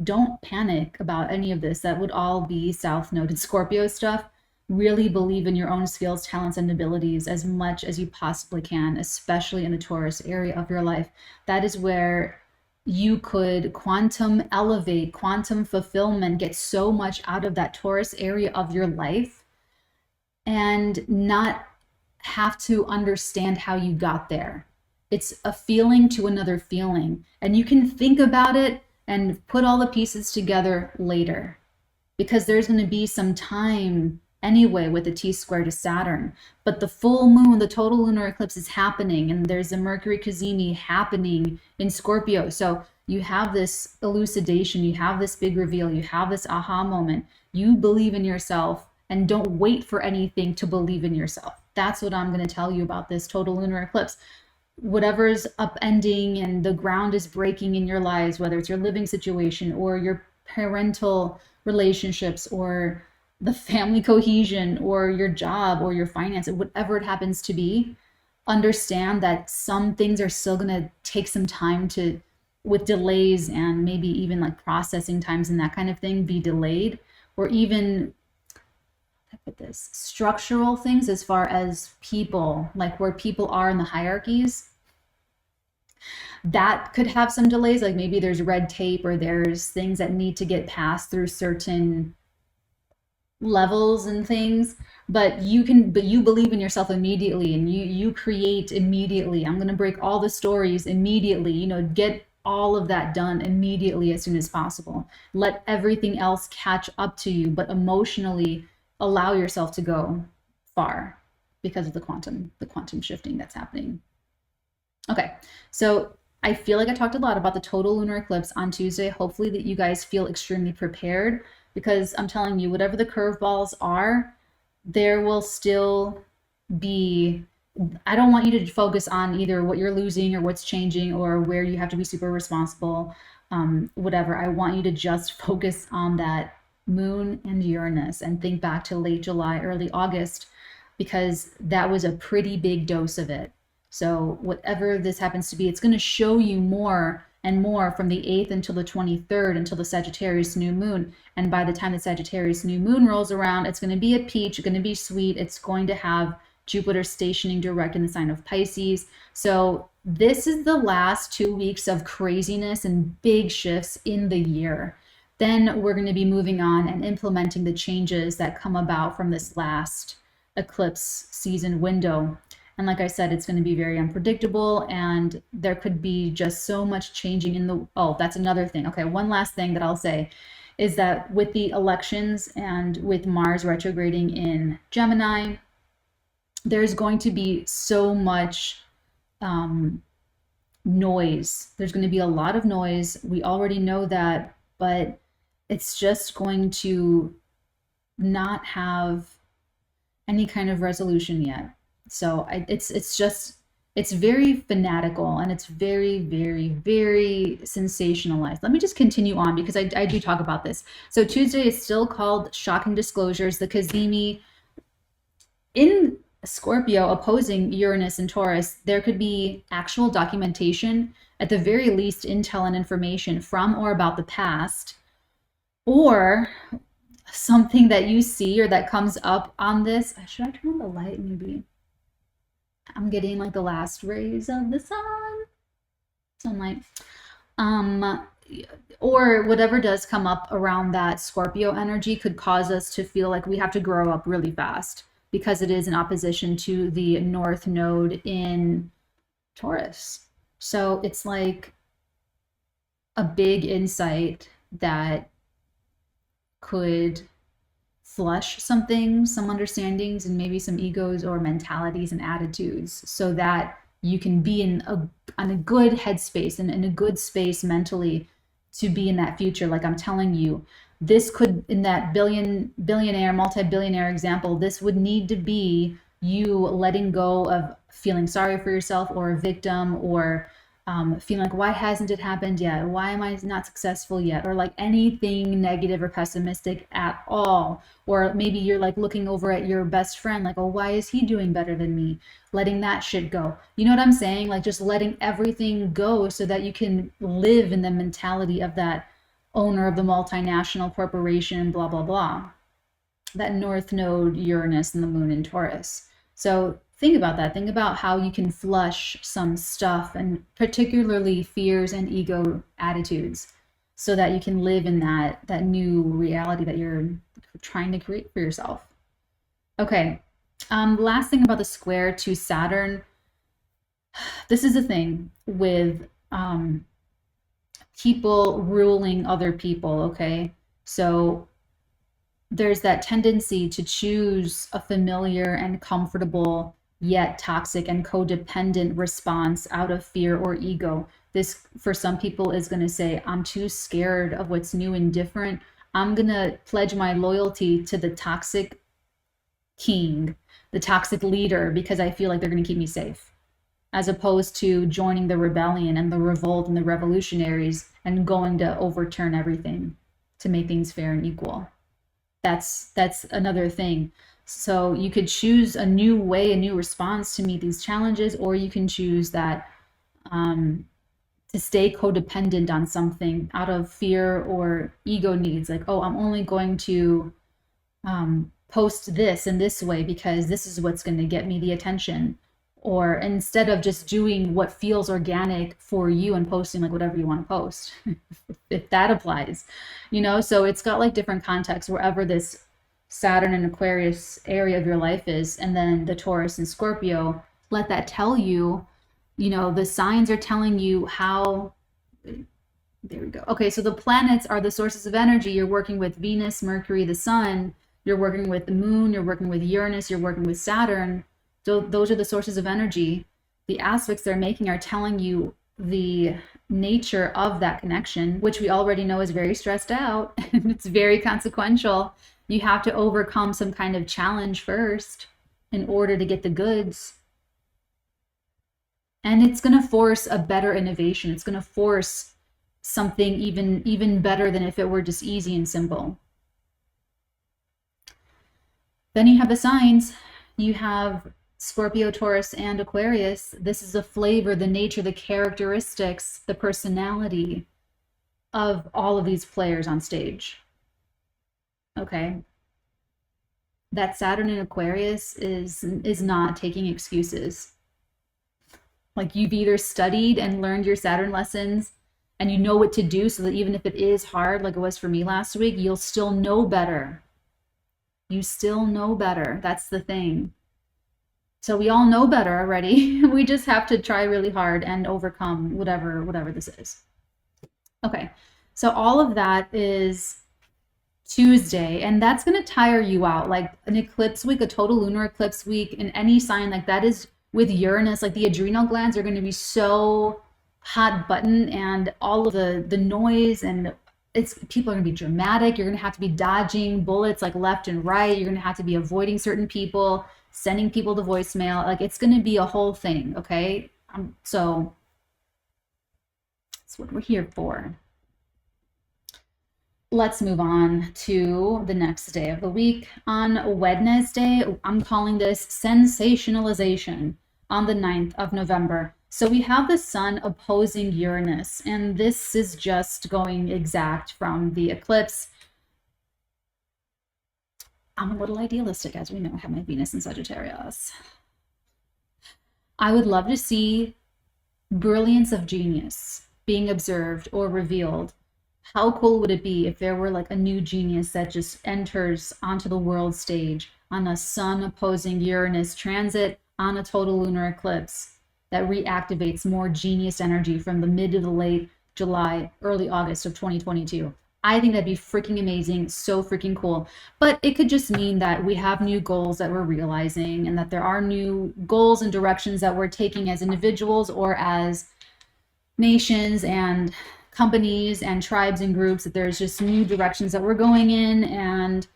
S1: don't panic about any of this. That would all be South Node and Scorpio stuff. Really believe in your own skills, talents, and abilities as much as you possibly can, especially in the Taurus area of your life. That is where you could quantum elevate, quantum fulfillment, get so much out of that Taurus area of your life and not have to understand how you got there. It's a feeling to another feeling, and you can think about it and put all the pieces together later, because there's going to be some time anyway with the T-square to Saturn. But the full moon, the total lunar eclipse is happening, and there's a Mercury cazimi happening in Scorpio. So you have this elucidation, you have this big reveal, you have this aha moment. You believe in yourself, and don't wait for anything to believe in yourself. That's what I'm going to tell you about this total lunar eclipse. Whatever's upending and the ground is breaking in your lives, whether it's your living situation or your parental relationships or the family cohesion or your job or your finances, whatever it happens to be, understand that some things are still going to take some time to, with delays and maybe even like processing times and that kind of thing, be delayed. Or even at this structural things as far as people, like where people are in the hierarchies, that could have some delays. Like maybe there's red tape or there's things that need to get passed through certain levels and things, but you believe in yourself immediately, and you create immediately. I'm going to break all the stories immediately, you know, get all of that done immediately as soon as possible. Let everything else catch up to you, but emotionally allow yourself to go far because of the quantum shifting that's happening. Okay, so I feel like I talked a lot about the total lunar eclipse on Tuesday. Hopefully that you guys feel extremely prepared, because I'm telling you, whatever the curveballs are, there will still be, I don't want you to focus on either what you're losing or what's changing or where you have to be super responsible, whatever. I want you to just focus on that moon and Uranus and think back to late July, early August, because that was a pretty big dose of it. So whatever this happens to be, it's going to show you more and more from the 8th until the 23rd, until the Sagittarius new moon. And by the time the Sagittarius new moon rolls around, it's going to be a peach, it's going to be sweet. It's going to have Jupiter stationing direct in the sign of Pisces. So this is the last 2 weeks of craziness and big shifts in the year. Then we're going to be moving on and implementing the changes that come about from this last eclipse season window. And like I said, it's going to be very unpredictable, and there could be just so much changing in the, oh, that's another thing. Okay, one last thing that I'll say is that with the elections and with Mars retrograding in Gemini, there's going to be so much noise. There's going to be a lot of noise. We already know that, but it's just going to not have any kind of resolution yet. So it's very fanatical, and it's very, very, very sensationalized. Let me just continue on, because I do talk about this. So Tuesday is still called Shocking Disclosures. The 𝚬𝚘 in Scorpio opposing Uranus and Taurus, there could be actual documentation, at the very least intel and information from or about the past, or something that you see or that comes up on this. Should I turn on the light? Maybe. I'm getting like the last rays of the sunlight. Or whatever does come up around that Scorpio energy could cause us to feel like we have to grow up really fast, because it is in opposition to the North Node in Taurus. So it's like a big insight that could flush some things, some understandings, and maybe some egos or mentalities and attitudes, so that you can be in a good headspace and in a good space mentally to be in that future. Like I'm telling you, this could, in that billionaire, multi-billionaire example, this would need to be you letting go of feeling sorry for yourself or a victim, or feeling like, why hasn't it happened yet? Why am I not successful yet? Or like anything negative or pessimistic at all. Or maybe you're like looking over at your best friend, like, oh, why is he doing better than me? Letting that shit go. You know what I'm saying? Like just letting everything go, so that you can live in the mentality of that owner of the multinational corporation, blah, blah, blah. That North Node, Uranus, and the moon in Taurus. So think about that. Think about how you can flush some stuff, and particularly fears and ego attitudes, so that you can live in that new reality that you're trying to create for yourself. Okay. Last thing about the square to Saturn. This is the thing with people ruling other people, okay? So there's that tendency to choose a familiar and comfortable yet toxic and codependent response out of fear or ego. This, for some people, is going to say, I'm too scared of what's new and different. I'm going to pledge my loyalty to the toxic king, the toxic leader, because I feel like they're going to keep me safe, as opposed to joining the rebellion and the revolt and the revolutionaries and going to overturn everything to make things fair and equal. That's another thing. So you could choose a new way, a new response to meet these challenges, or you can choose that to stay codependent on something out of fear or ego needs. Like, oh, I'm only going to post this in this way because this is what's going to get me the attention. Or instead of just doing what feels organic for you and posting like whatever you want to post, if that applies, you know. So it's got like different contexts wherever this Saturn and Aquarius area of your life is, and then the Taurus and Scorpio. Let that tell you, you know, the signs are telling you how. There we go. Okay, so the planets are the sources of energy. You're working with Venus, Mercury, the Sun. You're working with the Moon. You're working with Uranus. You're working with Saturn. So those are the sources of energy. The aspects they're making are telling you the nature of that connection, which we already know is very stressed out and it's very consequential. You have to overcome some kind of challenge first in order to get the goods. And it's going to force a better innovation. It's going to force something even better than if it were just easy and simple. Then you have the signs. You have Scorpio, Taurus, and Aquarius. This is the flavor, the nature, the characteristics, the personality of all of these players on stage. Okay. That Saturn in Aquarius is not taking excuses. Like you've either studied and learned your Saturn lessons and you know what to do so that even if it is hard, like it was for me last week, you'll still know better. You still know better. That's the thing. So we all know better already. We just have to try really hard and overcome whatever this is. Okay, so all of that is Tuesday, and that's going to tire you out. Like an eclipse week, a total lunar eclipse week in any sign like that is with Uranus, like the adrenal glands are going to be so hot button, and all of the noise, and people are going to be dramatic. You're going to have to be dodging bullets like left and right. You're going to have to be avoiding certain people, sending people to voicemail. Like it's going to be a whole thing, okay? So that's what we're here for. Let's move on to the next day of the week. On Wednesday, I'm calling this Sensationalization on the 9th of November. So we have the sun opposing Uranus, and this is just going exact from the eclipse. I'm a little idealistic, as we know. I have my Venus in Sagittarius. I would love to see brilliance of genius being observed or revealed. How cool would it be if there were like a new genius that just enters onto the world stage on a sun opposing Uranus transit on a total lunar eclipse that reactivates more genius energy from the mid to the late July, early August of 2022. I think that'd be freaking amazing, so freaking cool. But it could just mean that we have new goals that we're realizing, and that there are new goals and directions that we're taking as individuals or as nations and companies and tribes and groups, that there's just new directions that we're going in. And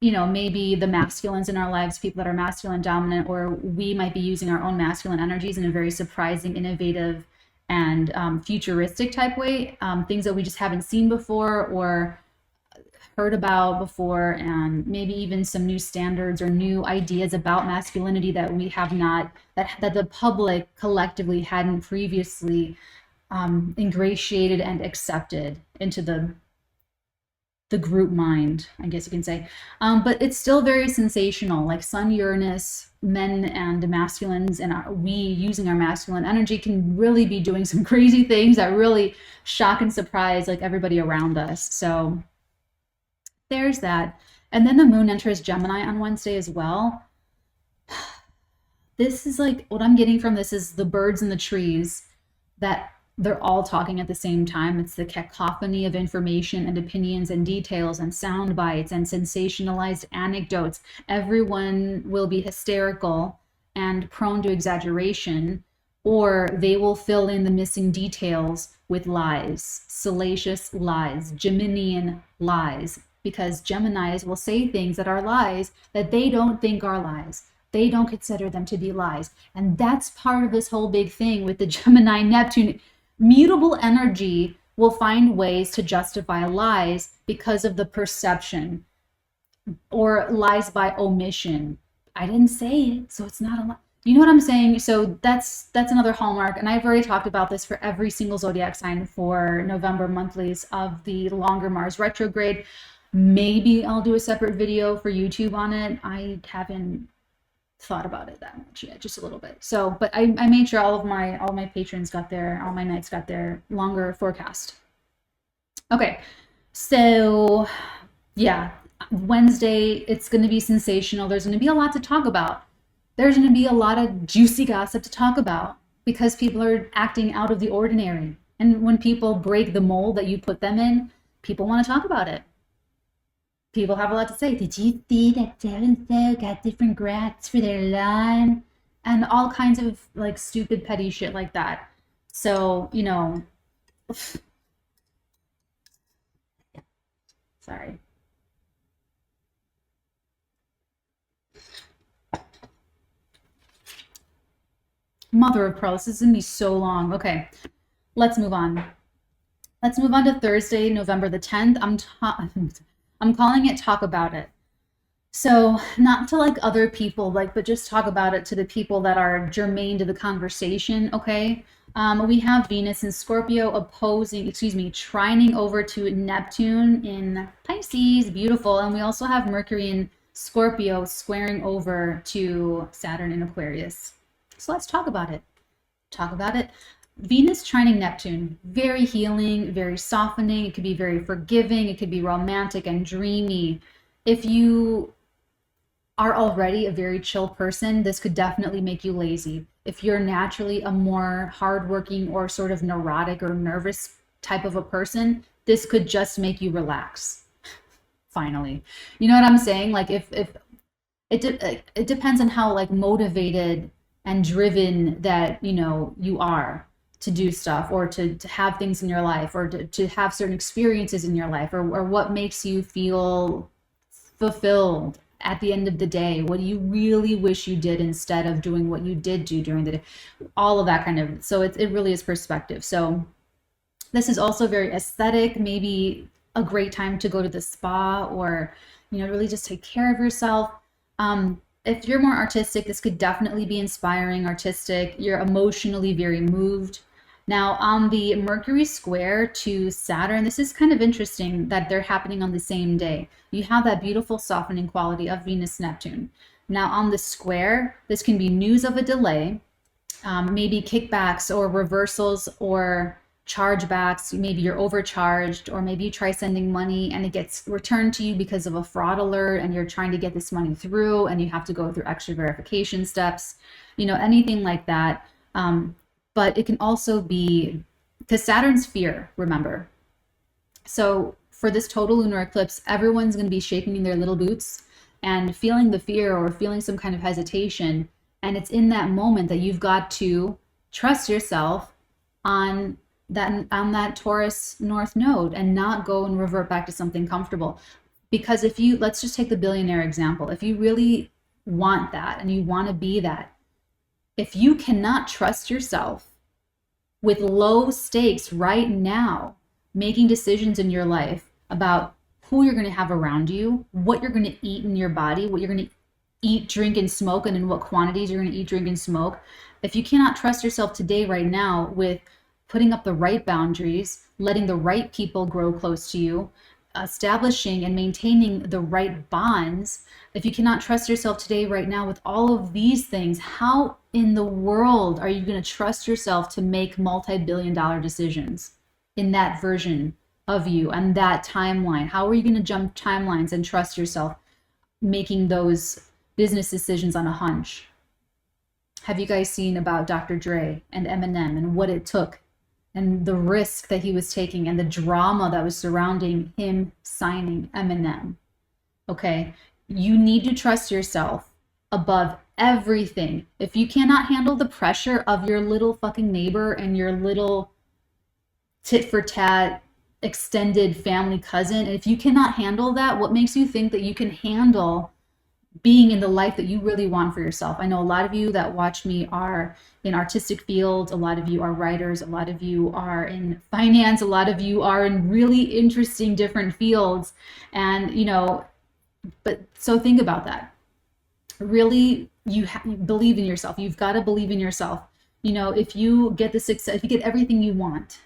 S1: you know, maybe the masculines in our lives, people that are masculine dominant, or we might be using our own masculine energies in a very surprising, innovative, and futuristic type way, things that we just haven't seen before or heard about before, and maybe even some new standards or new ideas about masculinity that we have not, that the public collectively hadn't previously ingratiated and accepted into the group mind, I guess you can say. But it's still very sensational, like Sun Uranus, men and masculines, and we using our masculine energy can really be doing some crazy things that really shock and surprise like everybody around us. So there's that. And then the moon enters Gemini on Wednesday as well. This is like, what I'm getting from this is the birds in the trees, that they're all talking at the same time. It's the cacophony of information and opinions and details and sound bites and sensationalized anecdotes. Everyone will be hysterical and prone to exaggeration, or they will fill in the missing details with lies, salacious lies, Geminian lies, because Geminis will say things that are lies that they don't think are lies. They don't consider them to be lies. And that's part of this whole big thing with the Gemini Neptune. Mutable energy will find ways to justify lies because of the perception, or lies by omission. I didn't say it, so it's not a lie. You know what I'm saying? So that's another hallmark, and I've already talked about this for every single zodiac sign for November monthlies of the longer Mars retrograde. Maybe I'll do a separate video for YouTube on it. I haven't thought about it that much yet, just a little bit. So, but I made sure all my patrons got all my knights got their longer forecast. Okay, so yeah, Wednesday, it's going to be sensational. There's going to be a lot to talk about. There's going to be a lot of juicy gossip to talk about because people are acting out of the ordinary. And when people break the mold that you put them in, people want to talk about it. People have a lot to say. Did you see that so-and-so got different grads for their line? And all kinds of like stupid petty shit like that. So, you know, sorry. Mother of pearl, this is gonna be so long. Okay, let's move on. Let's move on to Thursday, November the 10th. I'm calling it Talk About It. So not to like other people, like, but just talk about it to the people that are germane to the conversation, okay? We have Venus in Scorpio trining over to Neptune in Pisces, beautiful. And we also have Mercury in Scorpio squaring over to Saturn in Aquarius. So let's talk about it. Venus trining Neptune, very healing, very softening. It could be very forgiving. It could be romantic and dreamy. If you are already a very chill person, this could definitely make you lazy. If you're naturally a more hardworking or sort of neurotic or nervous type of a person, this could just make you relax. Finally, you know what I'm saying? Like if it depends on how like motivated and driven that you are to do stuff, or to have things in your life, or to have certain experiences in your life, or what makes you feel fulfilled at the end of the day. What do you really wish you did instead of doing what you did do during the day? All of that kind of, so it really is perspective. So this is also very aesthetic, maybe a great time to go to the spa, or really just take care of yourself. If you're more artistic, this could definitely be inspiring, artistic. You're emotionally very moved. Now, on the Mercury square to Saturn, this is kind of interesting that they're happening on the same day. You have that beautiful softening quality of Venus Neptune. Now, on the square, this can be news of a delay, maybe kickbacks or reversals or chargebacks. Maybe you're overcharged, or maybe you try sending money and it gets returned to you because of a fraud alert, and you're trying to get this money through and you have to go through extra verification steps, anything like that. But it can also be because Saturn's fear, remember. So for this total lunar eclipse, everyone's going to be shaking in their little boots and feeling the fear or feeling some kind of hesitation. And it's in that moment that you've got to trust yourself on that Taurus North node and not go and revert back to something comfortable. Because if you, let's just take the billionaire example. If you really want that and you want to be that, if you cannot trust yourself with low stakes right now, making decisions in your life about who you're going to have around you, what you're going to eat in your body, what you're going to eat, drink, and smoke, and in what quantities you're going to eat, drink, and smoke. If you cannot trust yourself today, right now, with putting up the right boundaries, letting the right people grow close to you, establishing and maintaining the right bonds, if you cannot trust yourself today, right now, with all of these things, how in the world are you going to trust yourself to make multi-billion-dollar decisions in that version of you and that timeline? How are you going to jump timelines and trust yourself making those business decisions on a hunch? Have you guys seen about Dr. Dre and Eminem and what it took and the risk that he was taking and the drama that was surrounding him signing Eminem? Okay, you need to trust yourself above everything. If you cannot handle the pressure of your little fucking neighbor and your little tit for tat extended family cousin, if you cannot handle that, what makes you think that you can handle being in the life that you really want for yourself? I know a lot of you that watch me are in artistic fields, a lot of you are writers, a lot of you are in finance, a lot of you are in really interesting different fields. And but so think about that. Really, you believe in yourself. You've got to believe in yourself. If you get the success, if you get everything you want,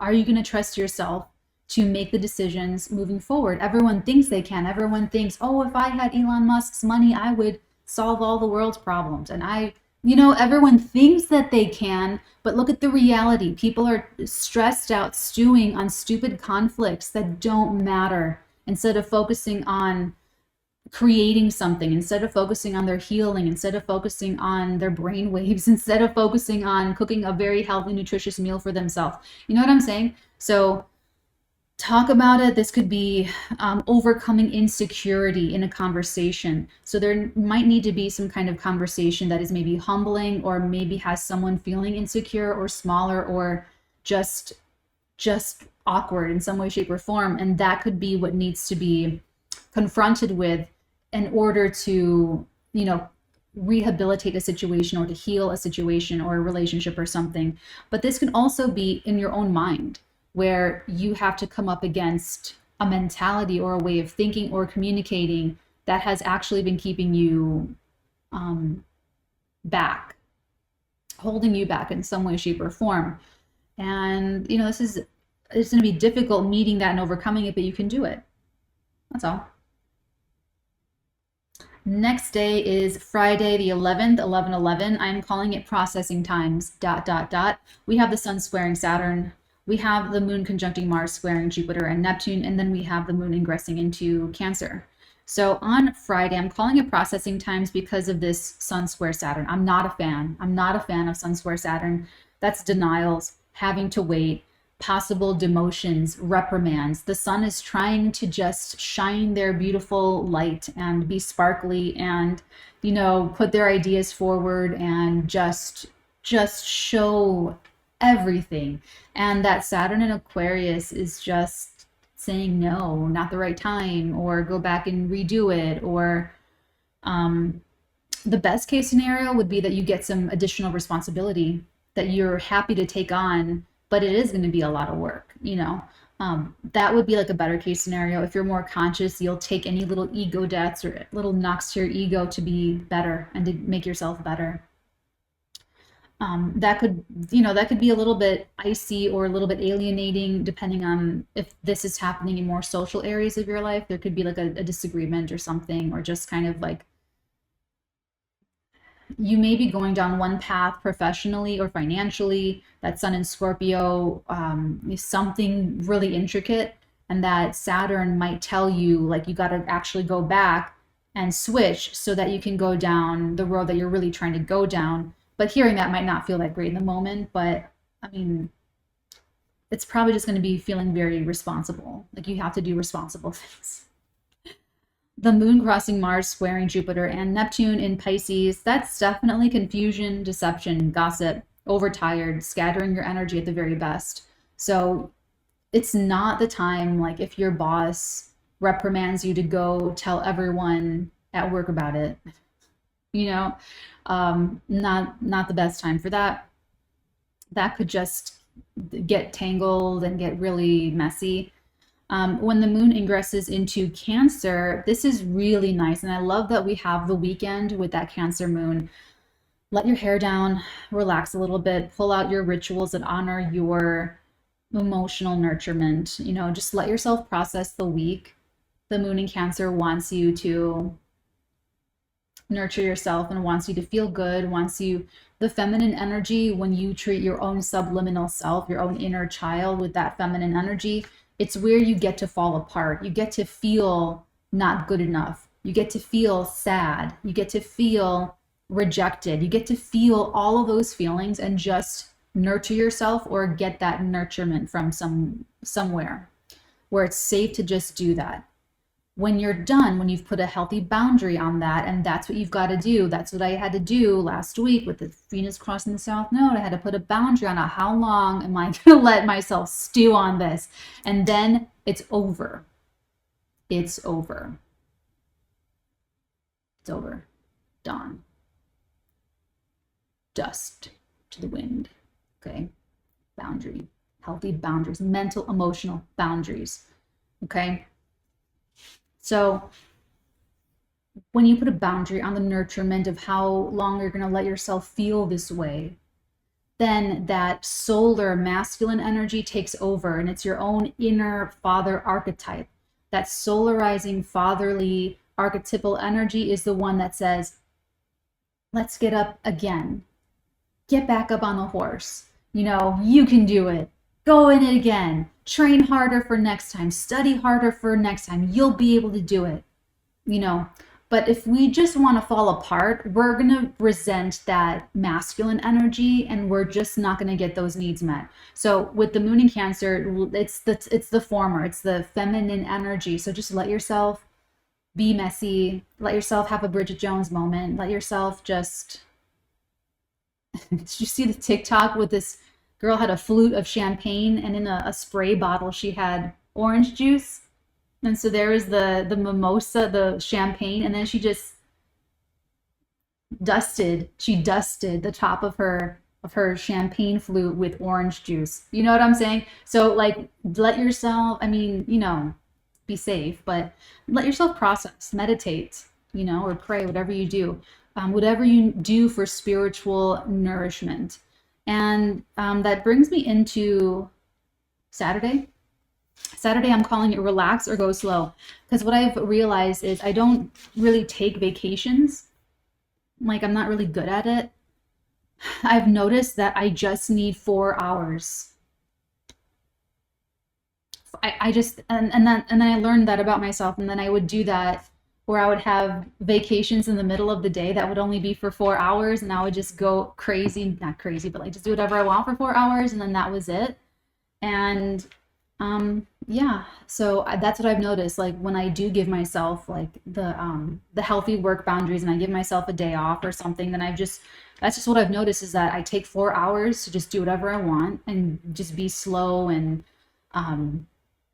S1: are you going to trust yourself to make the decisions moving forward? Everyone thinks they can. Everyone thinks, oh, if I had Elon Musk's money, I would solve all the world's problems. And everyone thinks that they can, but look at the reality. People are stressed out, stewing on stupid conflicts that don't matter, instead of focusing on creating something, instead of focusing on their healing, instead of focusing on their brain waves, instead of focusing on cooking a very healthy, nutritious meal for themselves. You know what I'm saying? So talk about it. This could be overcoming insecurity in a conversation. So there might need to be some kind of conversation that is maybe humbling, or maybe has someone feeling insecure or smaller, or just awkward in some way, shape, or form. And that could be what needs to be confronted with in order to, rehabilitate a situation, or to heal a situation or a relationship or something. But this can also be in your own mind, where you have to come up against a mentality or a way of thinking or communicating that has actually been keeping you back, holding you back in some way, shape, or form. And it's going to be difficult meeting that and overcoming it, but you can do it. That's all. Next day is Friday the 11th, 11/11. I'm calling it processing times, .. We have the sun squaring Saturn. We have the moon conjuncting Mars squaring Jupiter and Neptune, and then we have the moon ingressing into Cancer. So on Friday, I'm calling it processing times because of this sun square Saturn. I'm not a fan. I'm not a fan of sun square Saturn. That's denials, having to wait, possible demotions, reprimands. The sun is trying to just shine their beautiful light and be sparkly and, you know, put their ideas forward and just show everything. And that Saturn in Aquarius is just saying no, not the right time, or go back and redo it, or the best case scenario would be that you get some additional responsibility that you're happy to take on, but it is going to be a lot of work, you know. That would be like a better case scenario. If you're more conscious, you'll take any little ego deaths or little knocks to your ego to be better and to make yourself better. That could, you know, that could be a little bit icy or a little bit alienating, depending on if this is happening in more social areas of your life. There could be like a disagreement or something, or just kind of like you may be going down one path professionally or financially. That sun in Scorpio is something really intricate, and that Saturn might tell you like you got to actually go back and switch so that you can go down the road that you're really trying to go down. But hearing that might not feel that great in the moment, but I mean, it's probably just going to be feeling very responsible. Like you have to do responsible things. The moon crossing Mars, squaring Jupiter and Neptune in Pisces, that's definitely confusion, deception, gossip, overtired, scattering your energy at the very best. So it's not the time, like if your boss reprimands you, to go tell everyone at work about it, you know. Not the best time for that. That could just get tangled and get really messy. When the moon ingresses into Cancer, this is really nice. And I love that we have the weekend with that Cancer moon. Let your hair down, relax a little bit, pull out your rituals that honor your emotional nurturement. You know, just let yourself process the week. The moon in Cancer wants you to nurture yourself and wants you to feel good, wants you, the feminine energy, when you treat your own subliminal self, your own inner child with that feminine energy, it's where you get to fall apart. You get to feel not good enough. You get to feel sad. You get to feel rejected. You get to feel all of those feelings and just nurture yourself, or get that nurturement from somewhere where it's safe to just do that. When you're done, when you've put a healthy boundary on that, and that's what you've got to do. That's what I had to do last week with the Venus crossing the South Node. I had to put a boundary on how long am I going to let myself stew on this? And then it's over. It's over. It's over. Dawn. Dust to the wind. Okay? Boundary. Healthy boundaries. Mental, emotional boundaries. Okay? So when you put a boundary on the nurturement of how long you're going to let yourself feel this way, then that solar masculine energy takes over, and it's your own inner father archetype. That solarizing fatherly archetypal energy is the one that says, let's get up again. Get back up on the horse. You know, you can do it. Go in it again. Train harder for next time. Study harder for next time. You'll be able to do it. You know, but if we just want to fall apart, we're going to resent that masculine energy, and we're just not going to get those needs met. So with the moon in Cancer, it's the former. It's the feminine energy. So just let yourself be messy. Let yourself have a Bridget Jones moment. Let yourself just... Did you see the TikTok with this girl had a flute of champagne, and in a spray bottle she had orange juice, and so there was the mimosa, the champagne, and then she just dusted the top of her champagne flute with orange juice. You know what I'm saying? So like, let yourself, I mean, you know, be safe, but let yourself process, meditate, you know, or pray, whatever you do, whatever you do for spiritual nourishment. And that brings me into Saturday. Saturday, I'm calling it relax or go slow. Because what I've realized is I don't really take vacations. Like, I'm not really good at it. I've noticed that I just need 4 hours. I just, and then I learned that about myself. And then I would do that where I would have vacations in the middle of the day that would only be for 4 hours. And I would just go crazy, not crazy, but like just do whatever I want for 4 hours. And then that was it. And yeah, so that's what I've noticed. Like when I do give myself like the healthy work boundaries and I give myself a day off or something, then that's just what I've noticed is that I take 4 hours to just do whatever I want and just be slow and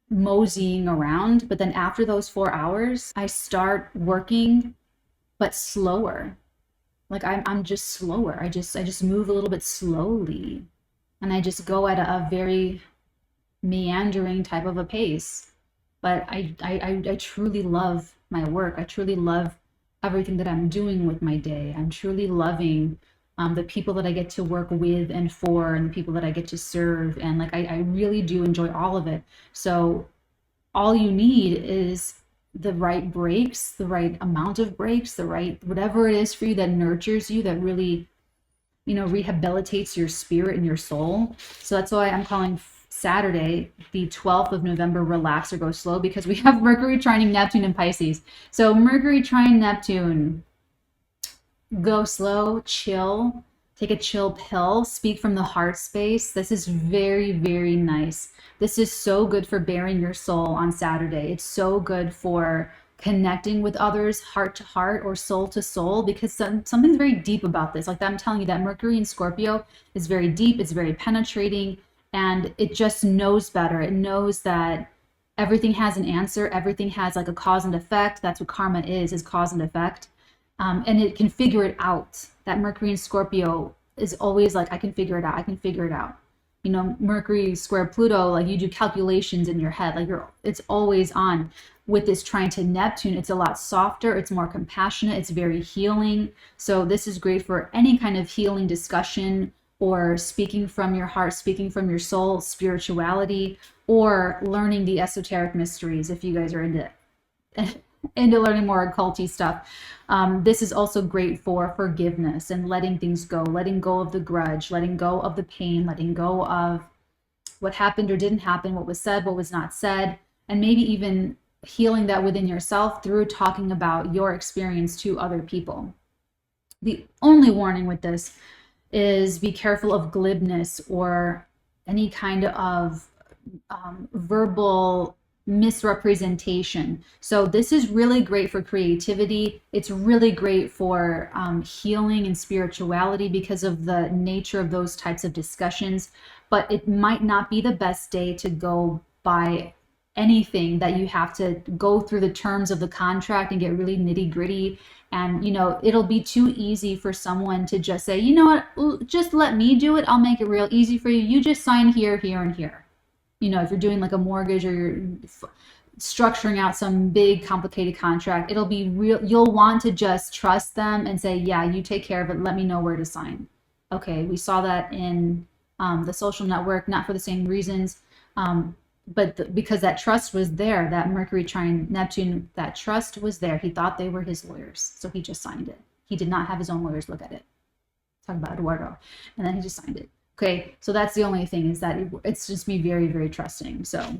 S1: moseying around. But then after those 4 hours, I start working, but slower. Like I'm just slower. I just move a little bit slowly, and I just go at a very meandering type of a pace. But I truly love my work. I truly love everything that I'm doing with my day. I'm truly loving the people that I get to work with and for, and the people that I get to serve. And like, I really do enjoy all of it. So all you need is the right breaks, the right amount of breaks, the right, whatever it is for you that nurtures you, that really, you know, rehabilitates your spirit and your soul. So that's why I'm calling Saturday, the 12th of November, relax or go slow, because we have Mercury trining Neptune in Pisces. So Mercury trine Neptune, go slow, chill, take a chill pill, speak from the heart space. This is very, very nice. This is so good for bearing your soul on Saturday. It's so good for connecting with others heart to heart or soul to soul, because something's very deep about this. Like I'm telling you, that Mercury in Scorpio is very deep, it's very penetrating, and it just knows better. It knows that everything has an answer, everything has like a cause and effect. That's what karma is cause and effect. And it can figure it out. That Mercury in Scorpio is always like, I can figure it out, I can figure it out. You know, Mercury square Pluto, like you do calculations in your head, like it's always on. With this trine to Neptune, it's a lot softer, it's more compassionate, it's very healing. So this is great for any kind of healing discussion, or speaking from your heart, speaking from your soul, spirituality, or learning the esoteric mysteries if you guys are into learning more occulty stuff. This is also great for forgiveness and letting things go, letting go of the grudge, letting go of the pain, letting go of what happened or didn't happen, what was said, what was not said, and maybe even healing that within yourself through talking about your experience to other people. The only warning with this is be careful of glibness or any kind of verbal misrepresentation. So this is really great for creativity. It's really great for healing and spirituality because of the nature of those types of discussions. But it might not be the best day to go by anything that you have to go through the terms of the contract and get really nitty gritty. And, you know, it'll be too easy for someone to just say, you know what, just let me do it. I'll make it real easy for you. You just sign here, here, and here. You know, if you're doing like a mortgage or you're structuring out some big complicated contract, it'll be real. You'll want to just trust them and say, yeah, you take care of it. Let me know where to sign. Okay, we saw that in the social network, not for the same reasons, but because that trust was there, that Mercury trine Neptune, that trust was there. He thought they were his lawyers, so he just signed it. He did not have his own lawyers look at it. Talk about 𝙁𝙁𝙁, and then he just signed it. Okay, so that's the only thing, is that it's just me very, very trusting. So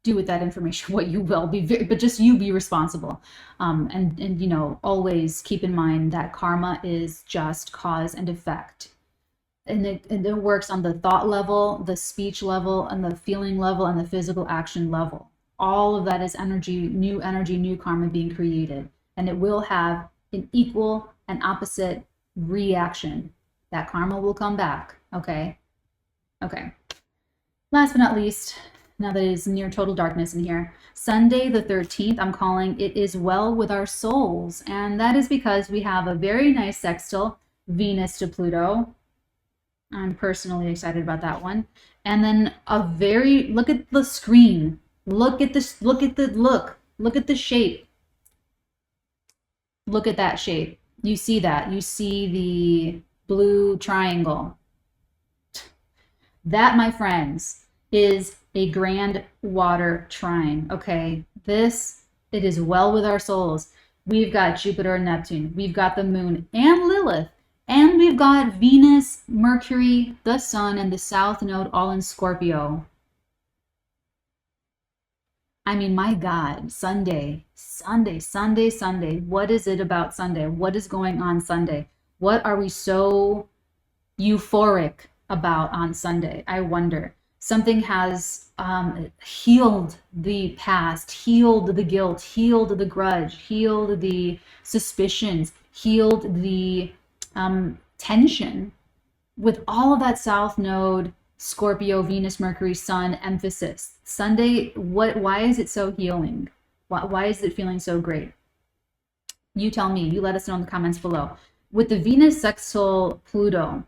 S1: do with that information what you will, but just you be responsible. And you know, always keep in mind that karma is just cause and effect. And it works on the thought level, the speech level, and the feeling level, and the physical action level. All of that is energy, new karma being created. And it will have an equal and opposite reaction. That karma will come back, okay? Okay. Last but not least, now that it is near total darkness in here, Sunday the 13th, I'm calling it is well with our souls. And that is because we have a very nice sextile, Venus to Pluto. I'm personally excited about that one. And then a very, look at the screen. Look at this, look at the shape. Look at that shape. You see that. You see the blue triangle. That, my friends, is a grand water trine. Okay, it is well with our souls. We've got Jupiter and Neptune. We've got the moon and Lilith. And we've got Venus, Mercury, the sun, and the south node all in Scorpio. I mean, my God, Sunday. What is it about Sunday? What is going on Sunday? What are we so euphoric about on Sunday? I wonder. Something has healed the past, healed the guilt, healed the grudge, healed the suspicions, healed the tension with all of that south node, Scorpio, Venus, Mercury, Sun emphasis. Sunday, why is it so healing? Why is it feeling so great? You tell me. You let us know in the comments below. With the Venus sextile Pluto,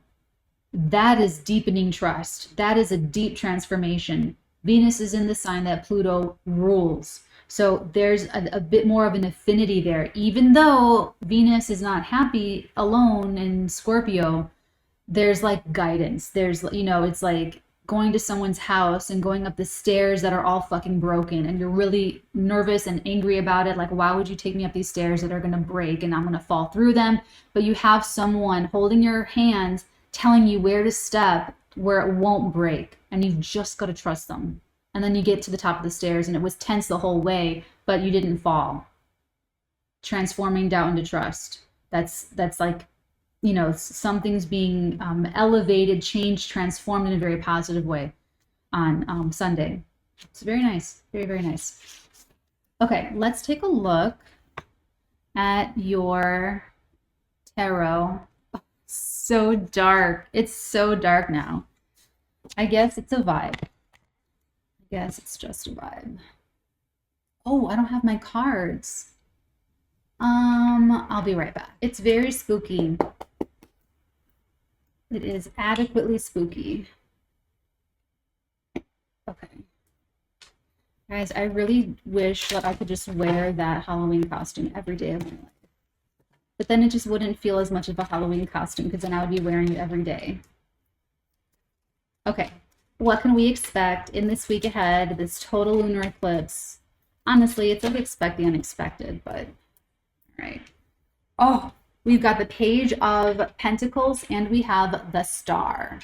S1: that is deepening trust. That is a deep transformation. Venus is in the sign that Pluto rules. So there's a bit more of an affinity there. Even though Venus is not happy alone in Scorpio, there's like guidance. There's, you know, it's like going to someone's house and going up the stairs that are all fucking broken, and you're really nervous and angry about it. Like, why would you take me up these stairs that are going to break and I'm going to fall through them? But you have someone holding your hand, telling you where to step, where it won't break, and you've just got to trust them. And then you get to the top of the stairs and it was tense the whole way, but you didn't fall. Transforming doubt into trust. That's like, you know, something's being elevated, changed, transformed in a very positive way on Sunday. It's very nice. Very, very nice. Okay, let's take a look at your tarot. Oh, so dark. It's so dark now. I guess it's a vibe. I guess it's just a vibe. Oh, I don't have my cards. I'll be right back. It's very spooky. It is adequately spooky. Okay. Guys, I really wish that I could just wear that Halloween costume every day of my life. But then it just wouldn't feel as much of a Halloween costume because then I would be wearing it every day. Okay. What can we expect in this week ahead, this total lunar eclipse? Honestly, it's like expect the unexpected, but all right. Oh, we've got the Page of Pentacles and we have the Star.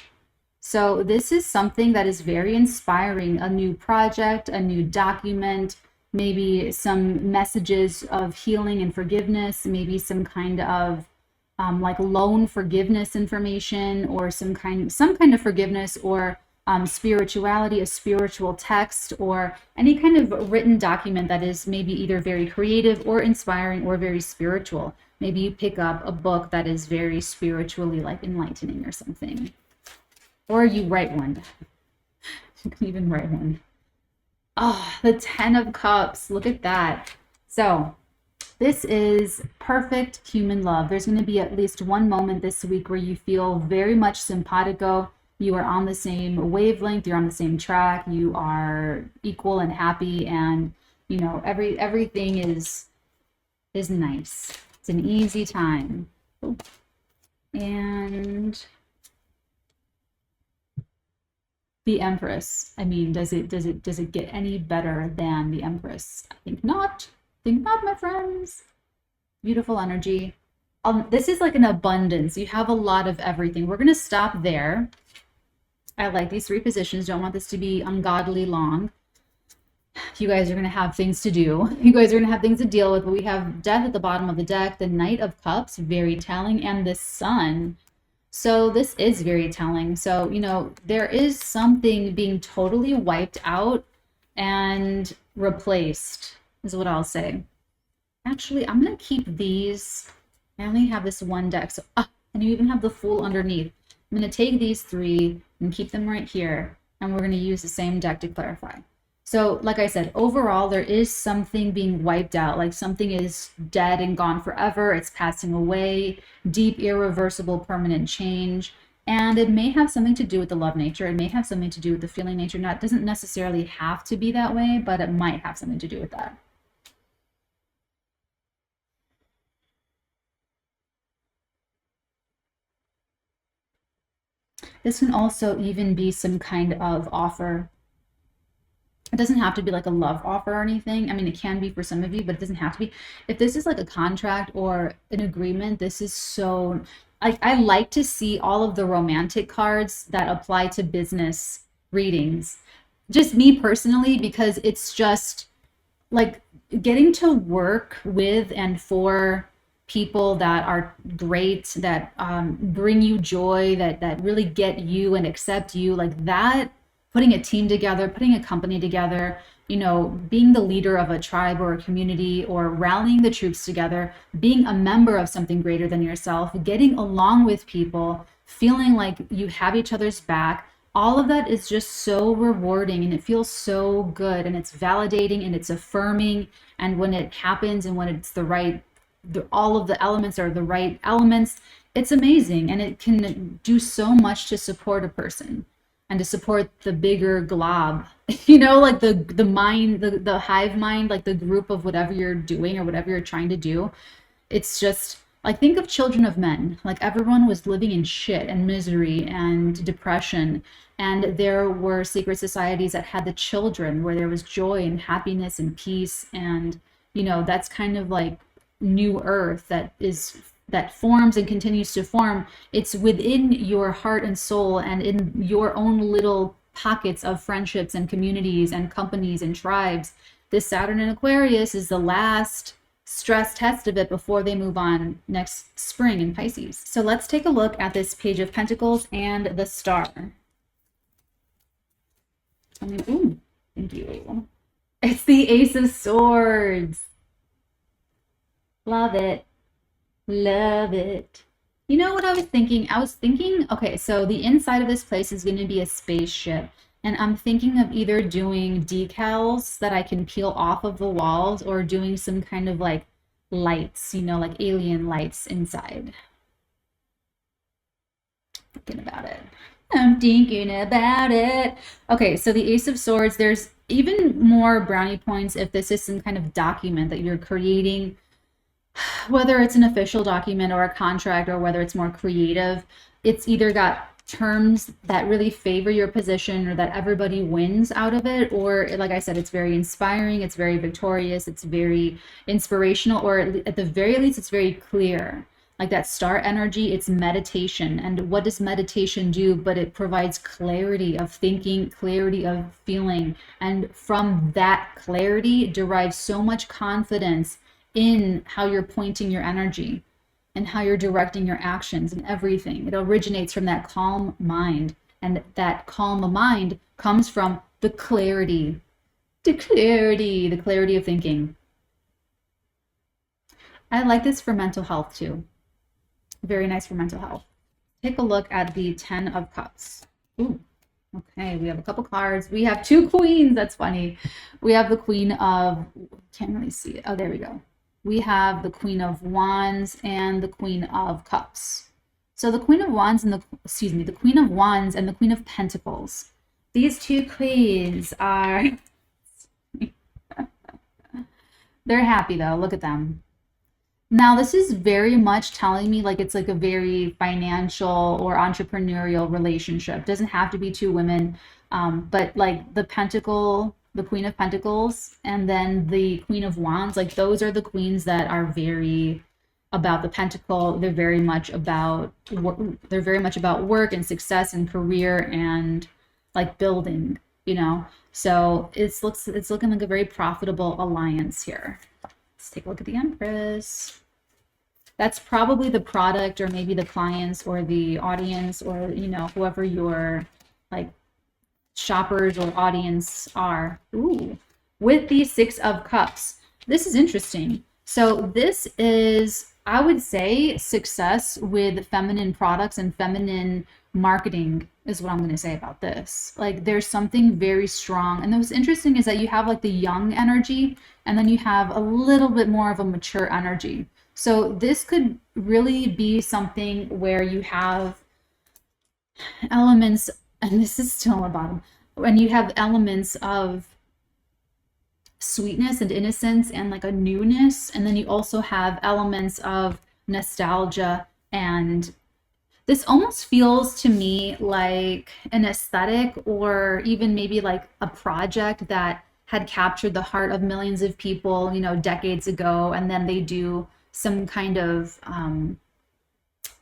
S1: So this is something that is very inspiring, a new project, a new document, maybe some messages of healing and forgiveness, maybe some kind of like loan forgiveness information, or some kind of forgiveness, or spirituality, a spiritual text, or any kind of written document that is maybe either very creative or inspiring or very spiritual. Maybe you pick up a book that is very spiritually like enlightening or something. Or you write one. You can even write one. Oh, the 10 of Cups. Look at that. So this is perfect human love. There's going to be at least one moment this week where you feel very much simpatico. You are on the same wavelength. You're on the same track. You are equal and happy, and you know everything is nice. It's an easy time. Ooh. And the Empress. I mean, does it get any better than the Empress? I think not. Think not, my friends. Beautiful energy. This is like an abundance. You have a lot of everything. We're gonna stop there. I like these three positions. Don't want this to be ungodly long. You guys are going to have things to do. You guys are going to have things to deal with. But we have Death at the bottom of the deck, the Knight of Cups, very telling, and the Sun. So this is very telling. So, you know, there is something being totally wiped out and replaced, is what I'll say. Actually, I'm going to keep these. I only have this one deck. So, and you even have the Fool underneath. I'm going to take these three and keep them right here, and we're going to use the same deck to clarify. So like I said, overall, there is something being wiped out, like something is dead and gone forever. It's passing away, deep, irreversible, permanent change. And it may have something to do with the love nature. It may have something to do with the feeling nature. Now, it doesn't necessarily have to be that way, but it might have something to do with that. This can also even be some kind of offer. It doesn't have to be like a love offer or anything. I mean, it can be for some of you, but it doesn't have to be. If this is like a contract or an agreement, this is so, like, I like to see all of the romantic cards that apply to business readings. Just me personally, because it's just like getting to work with and for people that are great, that bring you joy, that really get you and accept you, like that, putting a team together, putting a company together, you know, being the leader of a tribe or a community, or rallying the troops together, being a member of something greater than yourself, getting along with people, feeling like you have each other's back. All of that is just so rewarding, and it feels so good, and it's validating, and it's affirming. And when it happens, and when it's the right, all of the elements are the right elements, it's amazing. And it can do so much to support a person and to support the bigger glob, you know, like the mind, the hive mind, like the group of whatever you're doing or whatever you're trying to do. It's just like, think of Children of Men. Like, everyone was living in shit and misery and depression, and there were secret societies that had the children, where there was joy and happiness and peace. And you know, that's kind of like new earth that forms and continues to form. It's within your heart and soul, and in your own little pockets of friendships and communities and companies and tribes. This Saturn in Aquarius is the last stress test of it before they move on next spring in Pisces. So let's take a look at this Page of Pentacles and the Star. Ooh, thank you. It's the Ace of Swords. Love it. Love it. You know what I was thinking? I was thinking, okay, so the inside of this place is going to be a spaceship. And I'm thinking of either doing decals that I can peel off of the walls, or doing some kind of like lights, you know, like alien lights inside. Thinking about it. I'm thinking about it. Okay, so the Ace of Swords, there's even more brownie points if this is some kind of document that you're creating, whether it's an official document or a contract, or whether it's more creative. It's either got terms that really favor your position, or that everybody wins out of it, or like I said, it's very inspiring, it's very victorious, it's very inspirational, or at the very least it's very clear. Like that Star energy, it's meditation. And what does meditation do? But it provides clarity of thinking, clarity of feeling, and from that clarity derives so much confidence in how you're pointing your energy and how you're directing your actions and everything. It originates from that calm mind, and that calm mind comes from the clarity, the clarity of thinking. I like this for mental health too. Very nice for mental health. Take a look at the 10 of Cups. Ooh, okay, we have a couple cards. We have two queens. That's funny. We have the Queen of, can't really see it. Oh, there we go. We have the Queen of Wands and the Queen of Cups. So the Queen of Wands and the Queen of Wands and the Queen of Pentacles. These two queens are, they're happy though. Look at them. Now, this is very much telling me like it's like a very financial or entrepreneurial relationship. It doesn't have to be two women, but like the Pentacle, the Queen of Pentacles, and then the Queen of Wands, like those are the queens that are very about the Pentacle. They're very much about work and success and career and like building, you know. So it's looking like a very profitable alliance here. Let's take a look at the Empress. That's probably the product, or maybe the clients or the audience, or you know, whoever your like shoppers or audience are. Ooh, with the 6 of Cups. This is interesting. So this is, I would say, success with feminine products and feminine marketing is what I'm going to say about this. Like there's something very strong. And what's interesting is that you have like the young energy, and then you have a little bit more of a mature energy. So this could really be something where you have elements, and this is still on the bottom, when you have elements of sweetness and innocence and like a newness, and then you also have elements of nostalgia, and This almost feels to me like an aesthetic, or even maybe like a project that had captured the heart of millions of people, you know, decades ago, and then they do some kind of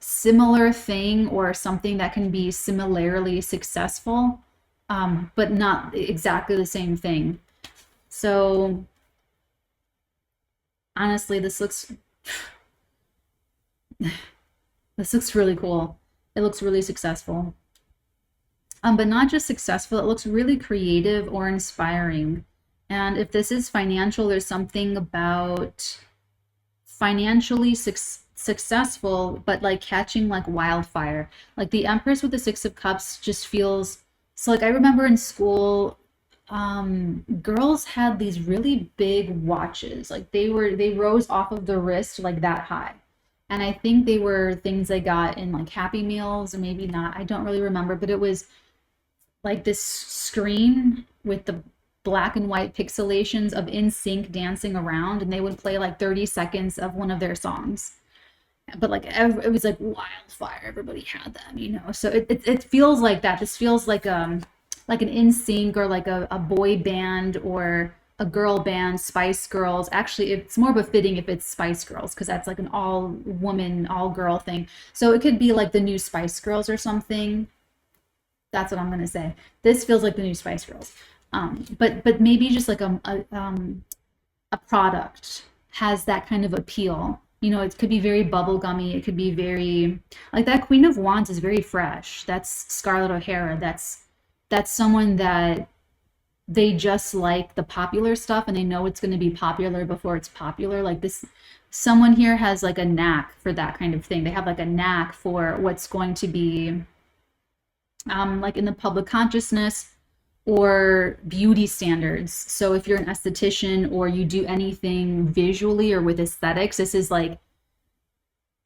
S1: similar thing or something that can be similarly successful, but not exactly the same thing. So honestly, this looks really cool. It looks really successful. But not just successful, it looks really creative or inspiring. And if this is financial, there's something about financially successful, but like catching like wildfire. Like the Empress with the Six of Cups just feels, so like I remember in school, girls had these really big watches. Like they rose off of the wrist like that high. And I think they were things I got in like Happy Meals, or maybe not. I don't really remember, but it was like this screen with the black and white pixelations of NSYNC dancing around, and they would play like 30 seconds of one of their songs. But like it was like wildfire. Everybody had them, you know. So it feels like that. This feels like an NSYNC, or like a boy band or a girl band, Spice Girls. Actually, it's more befitting if it's Spice Girls, because that's like an all woman, all girl thing. So it could be like the new Spice Girls or something. That's what I'm gonna say. This feels like the new Spice Girls. But maybe just like a product has that kind of appeal. You know, it could be very bubblegummy. It could be very, like that Queen of Wands is very fresh. That's Scarlett O'Hara. That's someone that they just like the popular stuff, and they know it's going to be popular before it's popular. Like this, someone here has like a knack for that kind of thing. They have like a knack for what's going to be like in the public consciousness or beauty standards. So if you're an esthetician or you do anything visually or with aesthetics, this is like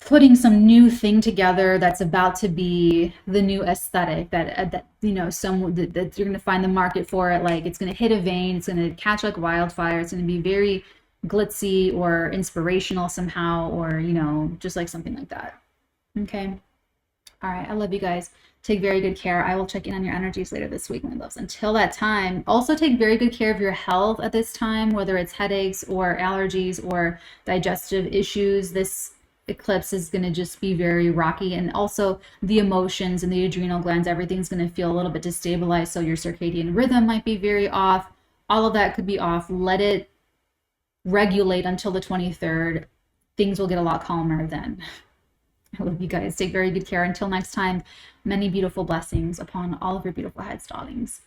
S1: putting some new thing together that's about to be the new aesthetic that you know, that you're going to find the market for it. Like it's going to hit a vein, it's going to catch like wildfire, it's going to be very glitzy or inspirational somehow, or you know, just like something like that. Okay. All right, I love you guys. Take very good care. I will check in on your energies later this week, my loves. Until that time, also take very good care of your health at this time, whether it's headaches or allergies or digestive issues. This eclipse is going to just be very rocky, and also the emotions and the adrenal glands, everything's going to feel a little bit destabilized, so your circadian rhythm might be very off. All of that could be off. Let it regulate until the 23rd. Things will get a lot calmer then. I love you guys. Take very good care. Until next time, many beautiful blessings upon all of your beautiful heads, darlings.